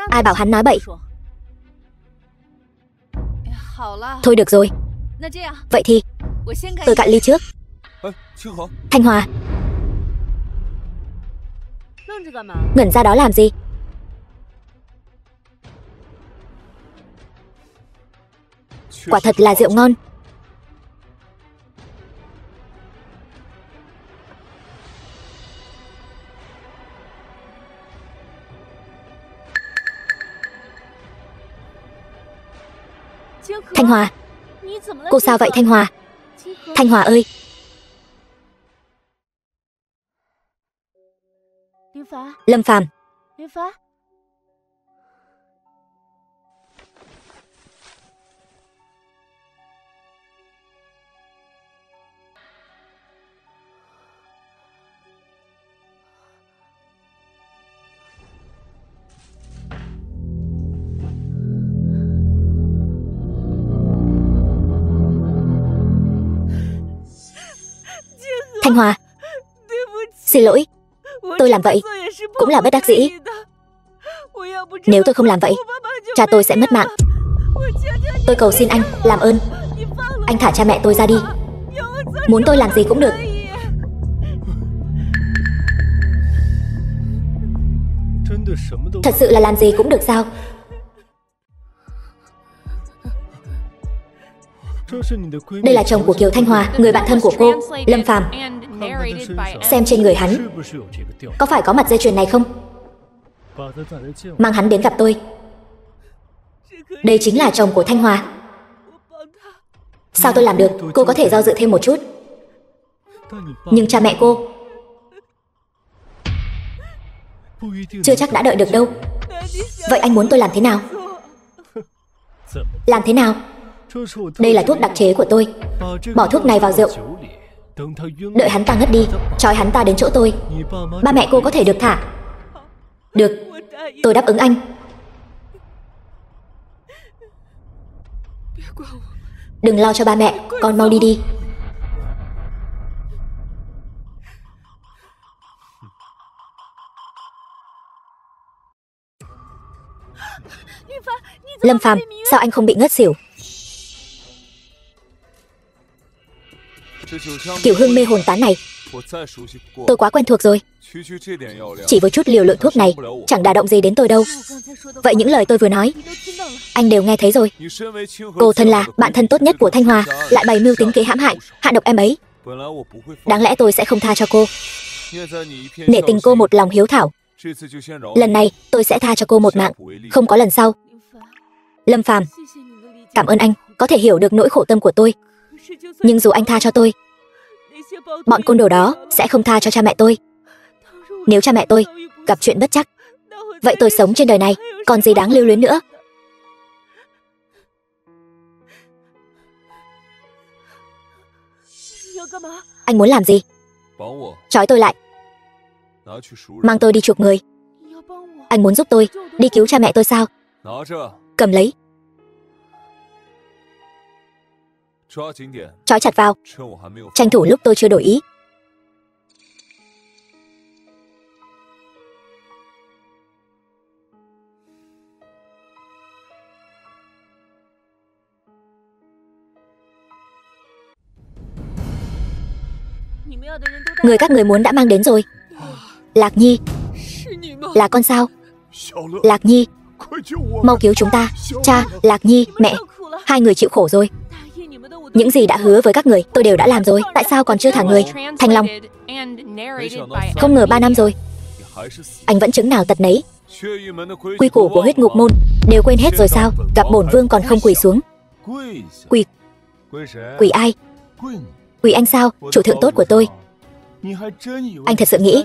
Ai bảo hắn nói bậy? Thôi được rồi, vậy thì tôi cạn ly trước. Thanh Hòa, ngẩn ra đó làm gì? Quả thật là rượu ngon. Thanh Hòa, cô sao vậy Thanh Hòa? Thanh Hòa ơi. Lâm Phàm, Thanh Hòa, xin lỗi, tôi làm vậy cũng là bất đắc dĩ. Nếu tôi không làm vậy, cha tôi sẽ mất mạng. Tôi cầu xin anh, làm ơn, anh thả cha mẹ tôi ra đi. Muốn tôi làm gì cũng được. Thật sự là làm gì cũng được sao? Đây là chồng của Kiều Thanh Hòa, người bạn thân của cô, Lâm Phàm. Xem trên người hắn có phải có mặt dây chuyền này không? Mang hắn đến gặp tôi. Đây chính là chồng của Thanh Hòa. Sao tôi làm được? Cô có thể do dự thêm một chút, nhưng cha mẹ cô chưa chắc đã đợi được đâu. Vậy anh muốn tôi làm thế nào? Làm thế nào? Đây là thuốc đặc chế của tôi. Bỏ thuốc này vào rượu, đợi hắn ta ngất đi, trói hắn ta đến chỗ tôi. Ba mẹ cô có thể được thả. Được, tôi đáp ứng anh. Đừng lo cho ba mẹ, con mau đi đi. Lâm Phàm, sao anh không bị ngất xỉu? Kiểu hương mê hồn tán này tôi quá quen thuộc rồi. Chỉ với chút liều lượng thuốc này chẳng đả động gì đến tôi đâu. Vậy những lời tôi vừa nói anh đều nghe thấy rồi. Cô thân là bạn thân tốt nhất của Thanh Hòa lại bày mưu tính kế hãm hại, hạ độc em ấy. Đáng lẽ tôi sẽ không tha cho cô. Nể tình cô một lòng hiếu thảo, lần này tôi sẽ tha cho cô một mạng, không có lần sau. Lâm Phàm, cảm ơn anh có thể hiểu được nỗi khổ tâm của tôi. Nhưng dù anh tha cho tôi, bọn côn đồ đó sẽ không tha cho cha mẹ tôi. Nếu cha mẹ tôi gặp chuyện bất trắc, Vậy tôi sống trên đời này còn gì đáng lưu luyến nữa. Anh muốn làm gì? Trói tôi lại, mang tôi đi chuộc người. Anh muốn giúp tôi đi cứu cha mẹ tôi sao? Cầm lấy. Trói chặt vào, tranh thủ lúc tôi chưa đổi ý. Người các người muốn đã mang đến rồi. Lạc Nhi, là con sao? Lạc Nhi, mau cứu chúng ta. Cha, Lạc Nhi, mẹ, hai người chịu khổ rồi. Những gì đã hứa với các người tôi đều đã làm rồi. Tại sao còn chưa thả người? Thanh Long, không ngờ 3 năm rồi anh vẫn chứng nào tật nấy. Quy củ của huyết ngục môn đều quên hết rồi sao? Gặp bổn vương còn không quỳ xuống. Quỳ? Quỳ ai? Quỳ anh sao? Chủ thượng tốt của tôi. Anh thật sự nghĩ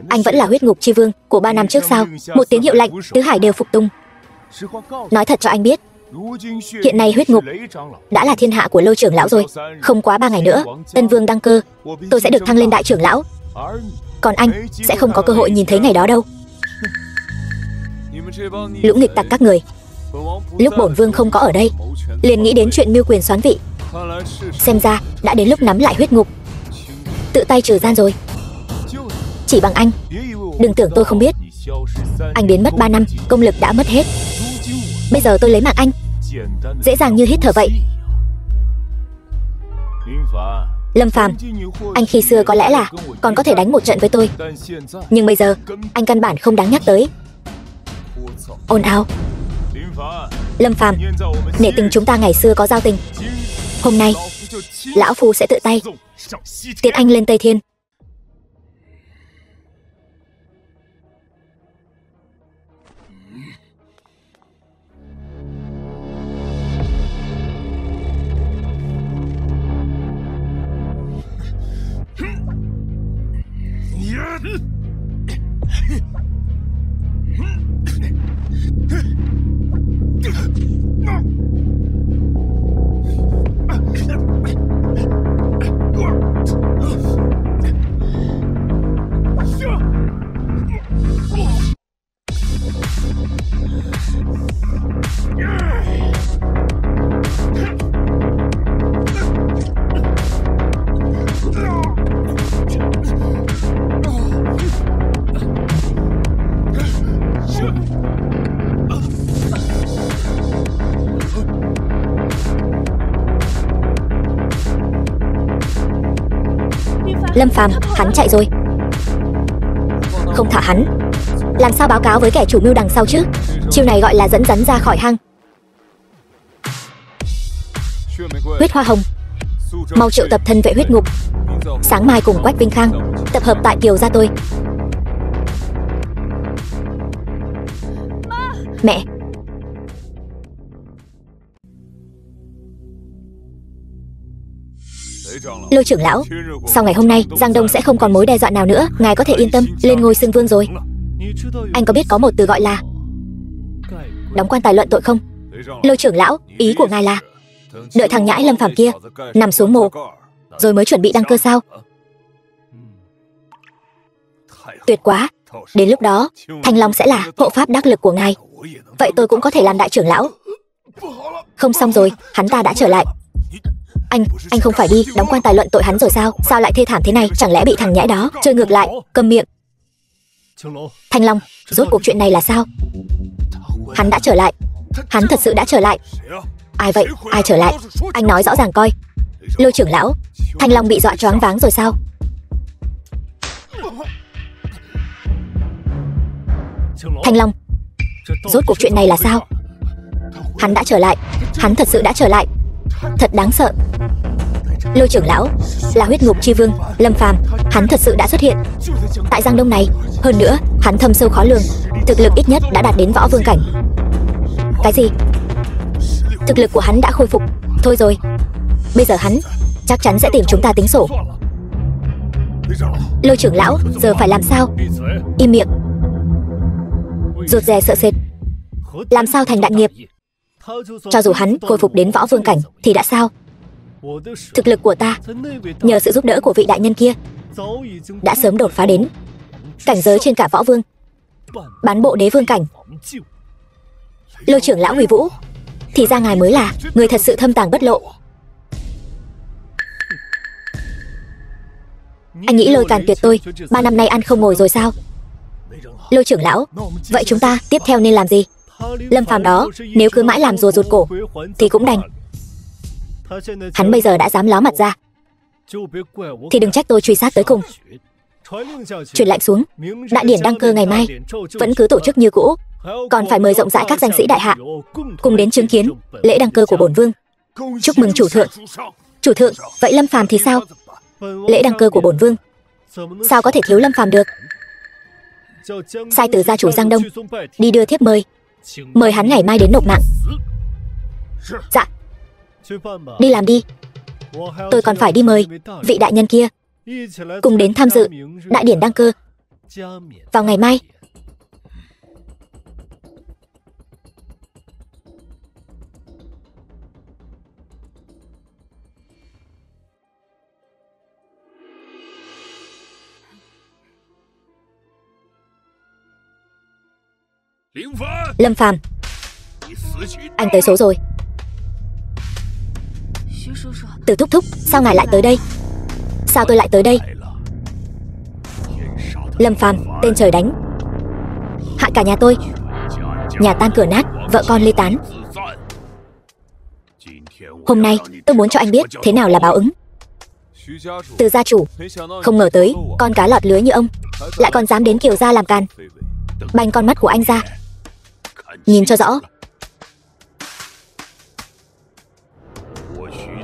anh vẫn là huyết ngục chi vương của 3 năm trước sao? Một tiếng hiệu lệnh, tứ hải đều phục tùng. Nói thật cho anh biết, hiện nay huyết ngục đã là thiên hạ của Lôi trưởng lão rồi. Không quá 3 ngày nữa, Tân Vương đăng cơ, tôi sẽ được thăng lên đại trưởng lão. Còn anh sẽ không có cơ hội nhìn thấy ngày đó đâu. Lũ nghịch tặc các người, lúc bổn vương không có ở đây liền nghĩ đến chuyện mưu quyền soán vị. Xem ra đã đến lúc nắm lại huyết ngục, tự tay trừ gian rồi. Chỉ bằng anh, đừng tưởng tôi không biết. Anh biến mất 3 năm, công lực đã mất hết. Bây giờ tôi lấy mạng anh dễ dàng như hít thở vậy. Lâm Phàm, anh khi xưa có lẽ là còn có thể đánh một trận với tôi, nhưng bây giờ anh căn bản không đáng nhắc tới. Ồn ào. Lâm Phàm, nể tình chúng ta ngày xưa có giao tình, hôm nay lão phu sẽ tự tay tiễn anh lên Tây Thiên. Lâm Phàm, hắn chạy rồi. Không thả hắn, làm sao báo cáo với kẻ chủ mưu đằng sau chứ? Chiêu này gọi là dẫn rắn ra khỏi hang. Huyết Hoa Hồng, mau triệu tập thân vệ huyết ngục, sáng mai cùng Quách Vinh Khang tập hợp tại Kiều gia tôi. Mẹ. Lôi trưởng lão, sau ngày hôm nay Giang Đông sẽ không còn mối đe dọa nào nữa. Ngài có thể yên tâm lên ngôi xưng vương rồi. Anh có biết có một từ gọi là đóng quan tài luận tội không? Lôi trưởng lão, ý của ngài là đợi thằng nhãi Lâm Phàm kia nằm xuống mồ rồi mới chuẩn bị đăng cơ sao? Tuyệt quá. Đến lúc đó Thanh Long sẽ là hộ pháp đắc lực của ngài. Vậy tôi cũng có thể làm đại trưởng lão. Không xong rồi, hắn ta đã trở lại. Anh không phải đi đóng quan tài luận tội hắn rồi sao? Sao lại thê thảm thế này? Chẳng lẽ bị thằng nhãi đó chơi ngược lại? Câm miệng. Thanh Long, rốt cuộc chuyện này là sao? Hắn đã trở lại. Hắn thật sự đã trở lại. Ai vậy? Ai trở lại? Anh nói rõ ràng coi. Lôi trưởng lão, Thanh Long bị dọa choáng váng rồi sao? Thanh Long, rốt cuộc chuyện này là sao? Hắn đã trở lại. Hắn thật sự đã trở lại. Thật đáng sợ. Lôi trưởng lão là huyết ngục chi vương Lâm Phàm, hắn thật sự đã xuất hiện tại Giang Đông này. Hơn nữa hắn thâm sâu khó lường, thực lực ít nhất đã đạt đến võ vương cảnh. Cái gì? Thực lực của hắn đã khôi phục. Thôi rồi, bây giờ hắn chắc chắn sẽ tìm chúng ta tính sổ. Lôi trưởng lão, giờ phải làm sao? Im miệng. rụt rè sợ sệt. Làm sao thành đại nghiệp? Cho dù hắn khôi phục đến võ vương cảnh thì đã sao? Thực lực của ta, nhờ sự giúp đỡ của vị đại nhân kia, đã sớm đột phá đến cảnh giới trên cả võ vương, bán bộ đế vương cảnh. Lôi trưởng lão Huy Vũ, thì ra ngài mới là người thật sự thâm tàng bất lộ. Anh nghĩ Lôi Càn Tuyệt tôi 3 năm nay ăn không ngồi rồi sao? Lôi trưởng lão, vậy chúng ta tiếp theo nên làm gì? Lâm Phàm đó, nếu cứ mãi làm rùa rụt cổ thì cũng đành. Hắn bây giờ đã dám ló mặt ra thì đừng trách tôi truy sát tới cùng. Truyền lệnh xuống, đại điển đăng cơ ngày mai vẫn cứ tổ chức như cũ, còn phải mời rộng rãi các danh sĩ đại hạ cùng đến chứng kiến lễ đăng cơ của bổn vương. Chúc mừng chủ thượng. Chủ thượng, vậy Lâm Phàm thì sao? Lễ đăng cơ của bổn vương sao có thể thiếu Lâm Phàm được? Sai từ gia chủ Giang Đông đi đưa thiếp mời hắn ngày mai đến nộp mạng. Dạ, đi làm đi. Tôi còn phải đi mời vị đại nhân kia cùng đến tham dự đại điển đăng cơ vào ngày mai. Lâm Phàm, anh tới số rồi. Từ thúc thúc, sao ngài lại tới đây? Sao tôi lại tới đây? Lâm Phàm, tên trời đánh, hại cả nhà tôi, nhà tan cửa nát, vợ con ly tán. Hôm nay tôi muốn cho anh biết thế nào là báo ứng. Từ gia chủ, không ngờ tới con cá lọt lưới như ông lại còn dám đến Kiều gia làm càn. Banh con mắt của anh ra, nhìn cho rõ.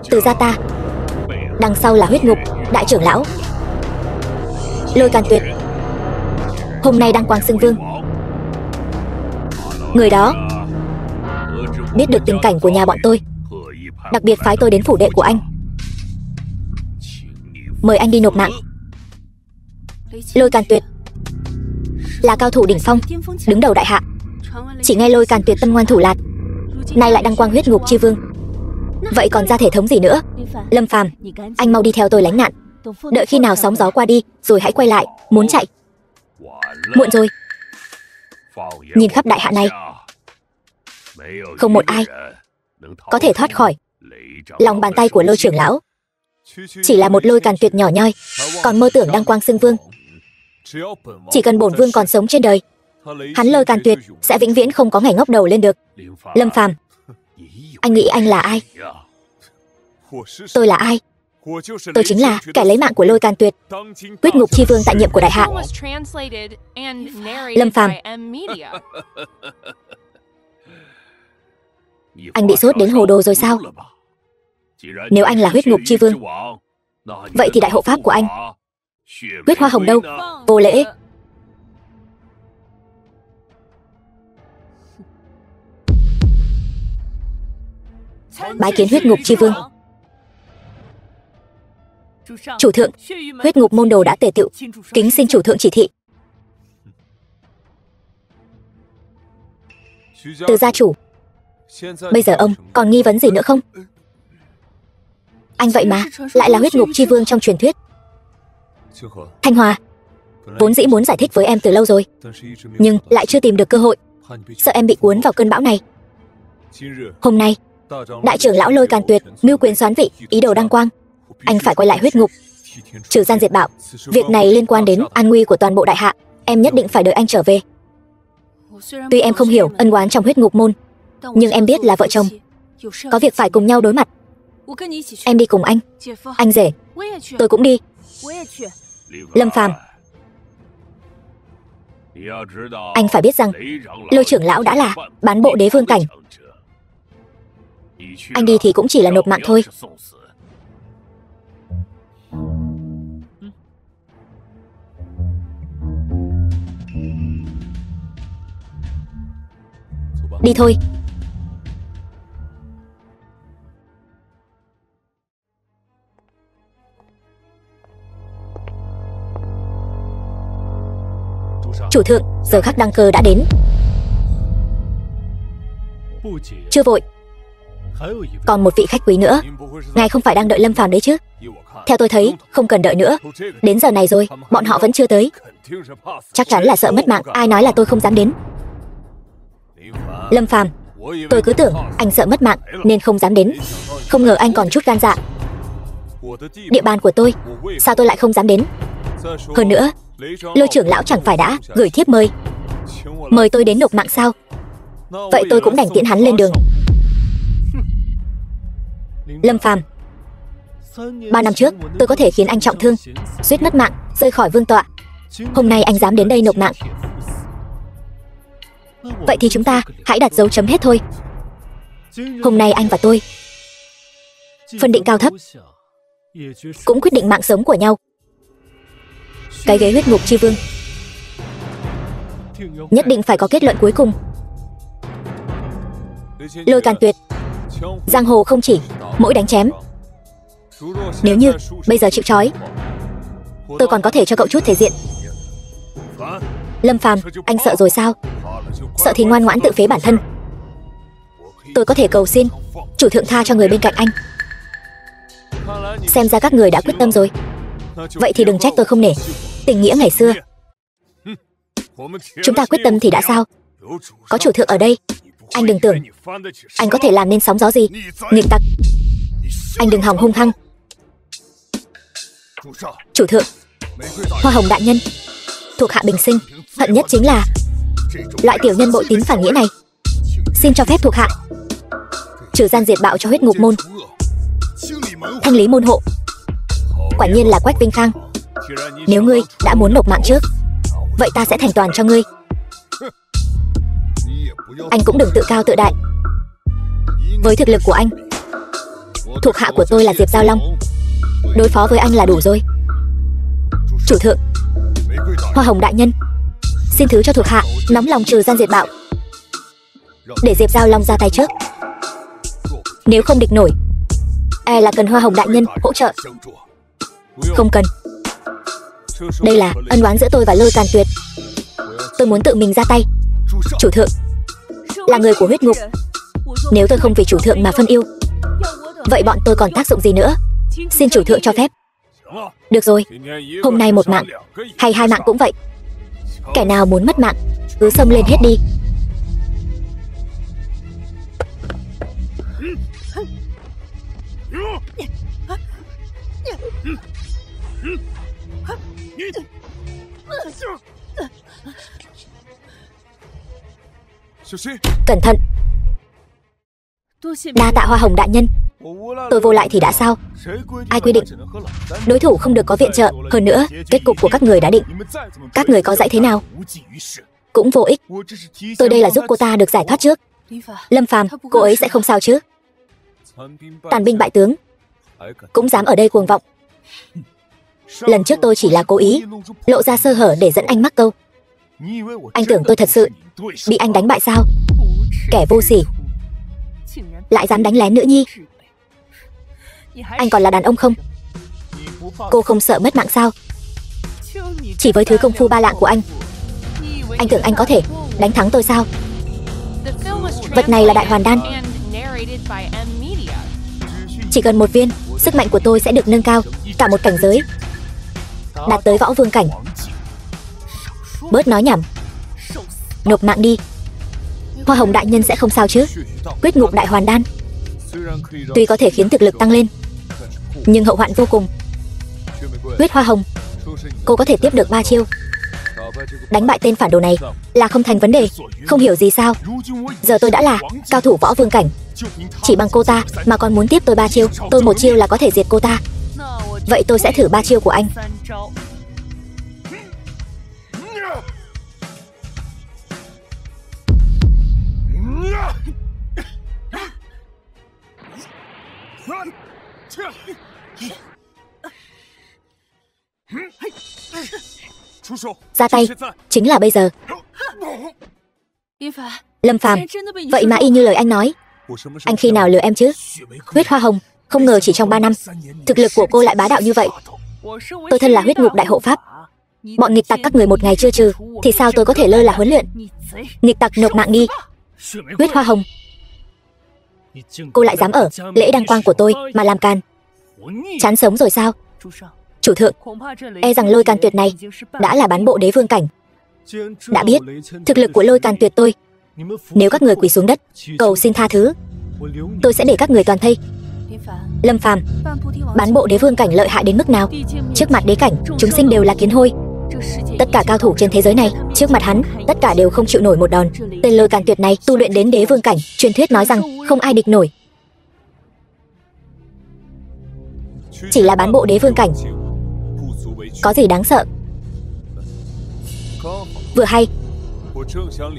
Từ gia ta, đằng sau là huyết ngục đại trưởng lão Lôi Càn Tuyệt, hôm nay đăng quang xưng vương. Người đó biết được tình cảnh của nhà bọn tôi, đặc biệt phái tôi đến phủ đệ của anh, mời anh đi nộp mạng. Lôi Càn Tuyệt là cao thủ đỉnh phong, đứng đầu đại hạ. Chỉ nghe Lôi Càn Tuyệt tâm ngoan thủ lạt, nay lại đăng quang huyết ngục chi vương, vậy còn ra thể thống gì nữa? Lâm Phàm, anh mau đi theo tôi lánh nạn, đợi khi nào sóng gió qua đi rồi hãy quay lại. Muốn chạy muộn rồi. Nhìn khắp đại hạ này, không một ai có thể thoát khỏi lòng bàn tay của Lôi trưởng lão. Chỉ là một Lôi Càn Tuyệt nhỏ nhoi còn mơ tưởng đăng quang xưng vương. Chỉ cần bổn vương còn sống trên đời, hắn Lôi Càn Tuyệt sẽ vĩnh viễn không có ngày ngóc đầu lên được. Lâm Phàm, anh nghĩ anh là ai? Tôi là ai? Tôi chính là kẻ lấy mạng của Lôi Càn Tuyệt, huyết ngục chi vương tại nhiệm của đại hạ. Lâm Phàm, anh bị sốt đến hồ đồ rồi sao? Nếu anh là huyết ngục chi vương, vậy thì đại hộ pháp của anh, huyết hoa hồng đâu? Vô lễ. Bái kiến huyết ngục chi vương. Chủ thượng, huyết ngục môn đồ đã tề tựu, kính xin chủ thượng chỉ thị. Từ gia chủ, bây giờ ông còn nghi vấn gì nữa không? Anh vậy mà lại là huyết ngục chi vương trong truyền thuyết. Thanh Hòa, vốn dĩ muốn giải thích với em từ lâu rồi, nhưng lại chưa tìm được cơ hội, sợ em bị cuốn vào cơn bão này. Hôm nay đại trưởng lão Lôi Càn Tuyệt mưu quyền xoán vị, ý đồ đăng quang, anh phải quay lại huyết ngục, trừ gian diệt bạo. Việc này liên quan đến an nguy của toàn bộ đại hạ, em nhất định phải đợi anh trở về. Tuy em không hiểu ân oán trong huyết ngục môn, nhưng em biết là vợ chồng có việc phải cùng nhau đối mặt. Em đi cùng anh rể, tôi cũng đi. Lâm Phàm, anh phải biết rằng Lôi trưởng lão đã là bán bộ đế vương cảnh. Anh đi thì cũng chỉ là nộp mạng thôi. Đi thôi. Chủ thượng, giờ khắc đăng cơ đã đến. Chưa vội, còn một vị khách quý nữa. Ngài không phải đang đợi Lâm Phàm đấy chứ? Theo tôi thấy, không cần đợi nữa. Đến giờ này rồi, bọn họ vẫn chưa tới. Chắc chắn là sợ mất mạng. Ai nói là tôi không dám đến? Lâm Phàm, tôi cứ tưởng anh sợ mất mạng nên không dám đến. Không ngờ anh còn chút gan dạ. Địa bàn của tôi, sao tôi lại không dám đến? Hơn nữa, Lôi trưởng lão chẳng phải đã gửi thiếp mời tôi đến nộp mạng sao? Vậy tôi cũng đành tiễn hắn lên đường. Lâm Phàm, 3 năm trước tôi có thể khiến anh trọng thương, suýt mất mạng, rơi khỏi vương tọa. Hôm nay anh dám đến đây nộp mạng. Vậy thì chúng ta hãy đặt dấu chấm hết thôi. Hôm nay anh và tôi phân định cao thấp, cũng quyết định mạng sống của nhau. Cái ghế huyết ngục chi vương nhất định phải có kết luận cuối cùng. Lôi Càn Tuyệt, giang hồ không chỉ mỗi đánh chém. Nếu như bây giờ chịu trói, tôi còn có thể cho cậu chút thể diện. Lâm Phàm, anh sợ rồi sao? Sợ thì ngoan ngoãn tự phế bản thân. Tôi có thể cầu xin chủ thượng tha cho người bên cạnh anh. Xem ra các người đã quyết tâm rồi. Vậy thì đừng trách tôi không nể tình nghĩa ngày xưa. Chúng ta quyết tâm thì đã sao? Có chủ thượng ở đây, anh đừng tưởng anh có thể làm nên sóng gió gì. Nghịch tặc, anh đừng hòng hung hăng. Chủ thượng, Hoa Hồng đại nhân, thuộc hạ bình sinh hận nhất chính là loại tiểu nhân bội tín phản nghĩa này. Xin cho phép thuộc hạ trừ gian diệt bạo cho huyết ngục môn, thanh lý môn hộ. Quả nhiên là Quách Vinh Khang. Nếu ngươi đã muốn nộp mạng trước, vậy ta sẽ thành toàn cho ngươi. Anh cũng đừng tự cao tự đại. Với thực lực của anh, thuộc hạ của tôi là Diệp Giao Long, đối phó với anh là đủ rồi. Chủ thượng, Hoa Hồng đại nhân, xin thứ cho thuộc hạ nóng lòng trừ gian diệt bạo, để Diệp Giao Long ra tay trước. Nếu không địch nổi, e là cần Hoa Hồng đại nhân hỗ trợ. Không cần. Đây là ân oán giữa tôi và Lôi Càn Tuyệt. Tôi muốn tự mình ra tay. Chủ thượng là người của huyết ngục. Nếu tôi không vì chủ thượng mà phân yêu, vậy bọn tôi còn tác dụng gì nữa? Xin chủ thượng cho phép. Được rồi, hôm nay một mạng hay 2 mạng cũng vậy. Kẻ nào muốn mất mạng cứ xông lên hết đi. Cẩn thận. Đa tạ Hoa Hồng đại nhân. Tôi vô lại thì đã sao? Ai quy định đối thủ không được có viện trợ? Hơn nữa, kết cục của các người đã định. Các người có dãy thế nào cũng vô ích. Tôi đây là giúp cô ta được giải thoát trước. Lâm Phàm, cô ấy sẽ không sao chứ? Tàn binh bại tướng cũng dám ở đây cuồng vọng. Lần trước tôi chỉ là cố ý lộ ra sơ hở để dẫn anh mắc câu. Anh tưởng tôi thật sự bị anh đánh bại sao? Kẻ vô sỉ, lại dám đánh lén nữ nhi. Anh còn là đàn ông không? Cô không sợ mất mạng sao? Chỉ với thứ công phu ba lạng của anh tưởng anh có thể đánh thắng tôi sao? Vật này là đại hoàn đan. Chỉ cần một viên, sức mạnh của tôi sẽ được nâng cao cả một cảnh giới, đạt tới võ vương cảnh. Bớt nói nhảm, nộp mạng đi. Hoa Hồng đại nhân sẽ không sao chứ? Quyết ngục đại hoàn đan tuy có thể khiến thực lực tăng lên, nhưng hậu hoạn vô cùng. Huyết Hoa Hồng, cô có thể tiếp được 3 chiêu. Đánh bại tên phản đồ này là không thành vấn đề. Không hiểu gì sao? Giờ tôi đã là cao thủ võ vương cảnh, chỉ bằng cô ta mà còn muốn tiếp tôi 3 chiêu. Tôi 1 chiêu là có thể diệt cô ta. Vậy tôi sẽ thử 3 chiêu của anh. Ra tay chính là bây giờ. Lâm Phàm, vậy mà y như lời anh nói. Anh khi nào lừa em chứ? Huyết Hoa Hồng, không ngờ chỉ trong 3 năm thực lực của cô lại bá đạo như vậy. Tôi thân là huyết ngục đại hộ pháp. Bọn nghịch tặc các người một ngày chưa trừ thì sao tôi có thể lơ là huấn luyện? Nghịch tặc nộp mạng đi. Huyết Hoa Hồng, Cô lại dám ở lễ đăng quang của tôi mà làm càn. Chán sống rồi sao? Chủ thượng, e rằng Lôi Càn Tuyệt này đã là bán bộ đế vương cảnh. Đã biết thực lực của Lôi Càn Tuyệt tôi, nếu các người quỳ xuống đất cầu xin tha thứ, tôi sẽ để các người toàn thây. Lâm Phàm, bán bộ đế vương cảnh lợi hại đến mức nào? Trước mặt đế cảnh, chúng sinh đều là kiến hôi. Tất cả cao thủ trên thế giới này, trước mặt hắn, tất cả đều không chịu nổi một đòn. Tên Lôi Càn Tuyệt này tu luyện đến đế vương cảnh, truyền thuyết nói rằng không ai địch nổi. Chỉ là bán bộ đế vương cảnh, có gì đáng sợ? Vừa hay,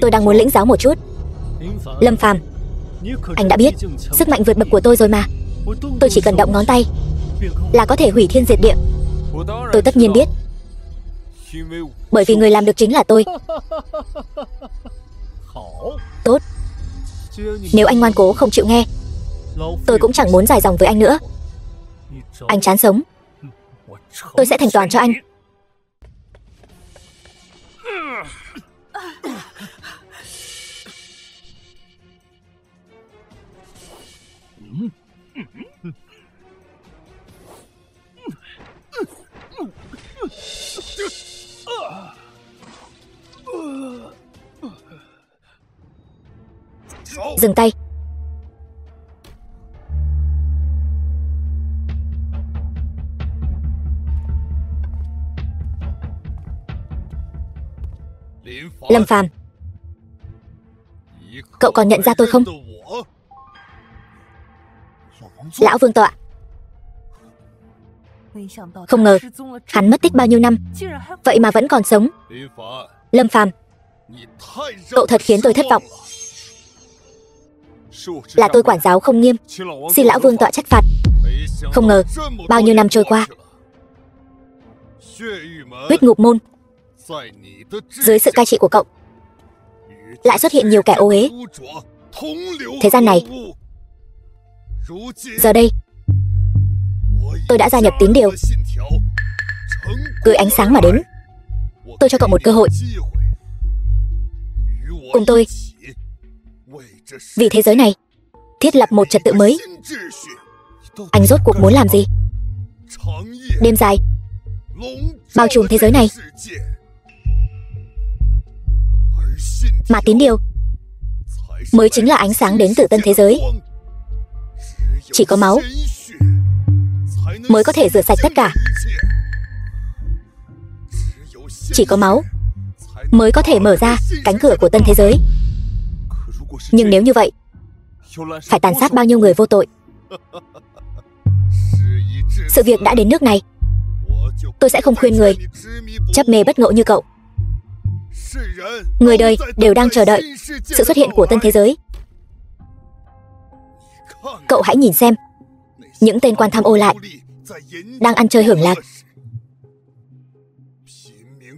tôi đang muốn lĩnh giáo một chút. Lâm Phàm, anh đã biết sức mạnh vượt bậc của tôi rồi mà. Tôi chỉ cần động ngón tay là có thể hủy thiên diệt địa. Tôi tất nhiên biết, bởi vì người làm được chính là tôi. Tốt, nếu anh ngoan cố không chịu nghe, tôi cũng chẳng muốn dài dòng với anh nữa. Anh chán sống, tôi sẽ thành toàn cho anh. Dừng tay. Lâm Phàm, cậu còn nhận ra tôi không? Lão Vương tọa. Không ngờ hắn mất tích bao nhiêu năm, vậy mà vẫn còn sống. Lâm Phàm, cậu thật khiến tôi thất vọng. Là tôi quản giáo không nghiêm, xin Lão Vương tọa trách phạt. Không ngờ bao nhiêu năm trôi qua, Huyết Ngục Môn dưới sự cai trị của cậu lại xuất hiện nhiều kẻ ô uế. Thế gian này, giờ đây tôi đã gia nhập tín điều, gửi ánh sáng mà đến. Tôi cho cậu một cơ hội, cùng tôi vì thế giới này thiết lập một trật tự mới. Anh rốt cuộc muốn làm gì? Đêm dài bao trùm thế giới này, mà tín điều mới chính là ánh sáng đến từ tân thế giới. Chỉ có máu mới có thể rửa sạch tất cả. Chỉ có máu mới có thể mở ra cánh cửa của tân thế giới. Nhưng nếu như vậy, phải tàn sát bao nhiêu người vô tội. Sự việc đã đến nước này, tôi sẽ không khuyên người chấp mê bất ngộ như cậu. Người đời đều đang chờ đợi sự xuất hiện của tân thế giới. Cậu hãy nhìn xem, những tên quan tham ô lại đang ăn chơi hưởng lạc,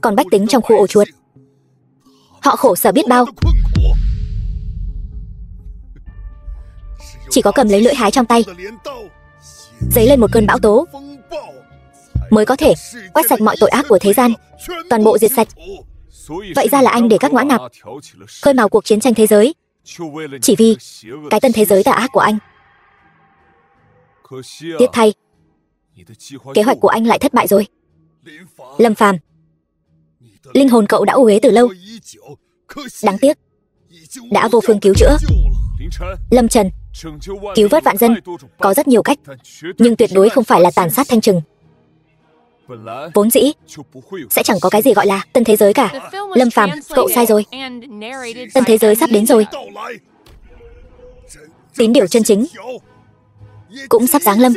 còn bách tính trong khu ổ chuột, họ khổ sở biết bao. Chỉ có cầm lấy lưỡi hái trong tay, dấy lên một cơn bão tố, mới có thể quét sạch mọi tội ác của thế gian, toàn bộ diệt sạch. Vậy ra là anh để các ngõa nạp khơi mào cuộc chiến tranh thế giới, chỉ vì cái tân thế giới tà ác của anh. Tiếc thay, kế hoạch của anh lại thất bại rồi. Lâm Phàm, linh hồn cậu đã u uế từ lâu, đáng tiếc đã vô phương cứu chữa. Lâm Trần, cứu vớt vạn dân có rất nhiều cách, nhưng tuyệt đối không phải là tàn sát thanh trừng. Vốn dĩ sẽ chẳng có cái gì gọi là tân thế giới cả. Lâm Phàm, cậu sai rồi. Tân thế giới sắp đến rồi. Tín điều chân chính cũng sắp giáng lâm.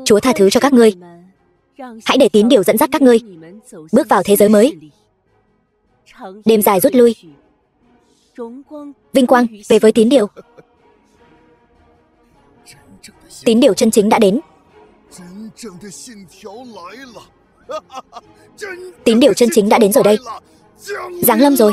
Chúa tha thứ cho các ngươi. Hãy để tín điều dẫn dắt các ngươi bước vào thế giới mới. Đêm dài rút lui, vinh quang về với tín điều. Tín điều chân chính đã đến. Tín điều chân chính đã đến rồi đây. Giáng lâm rồi.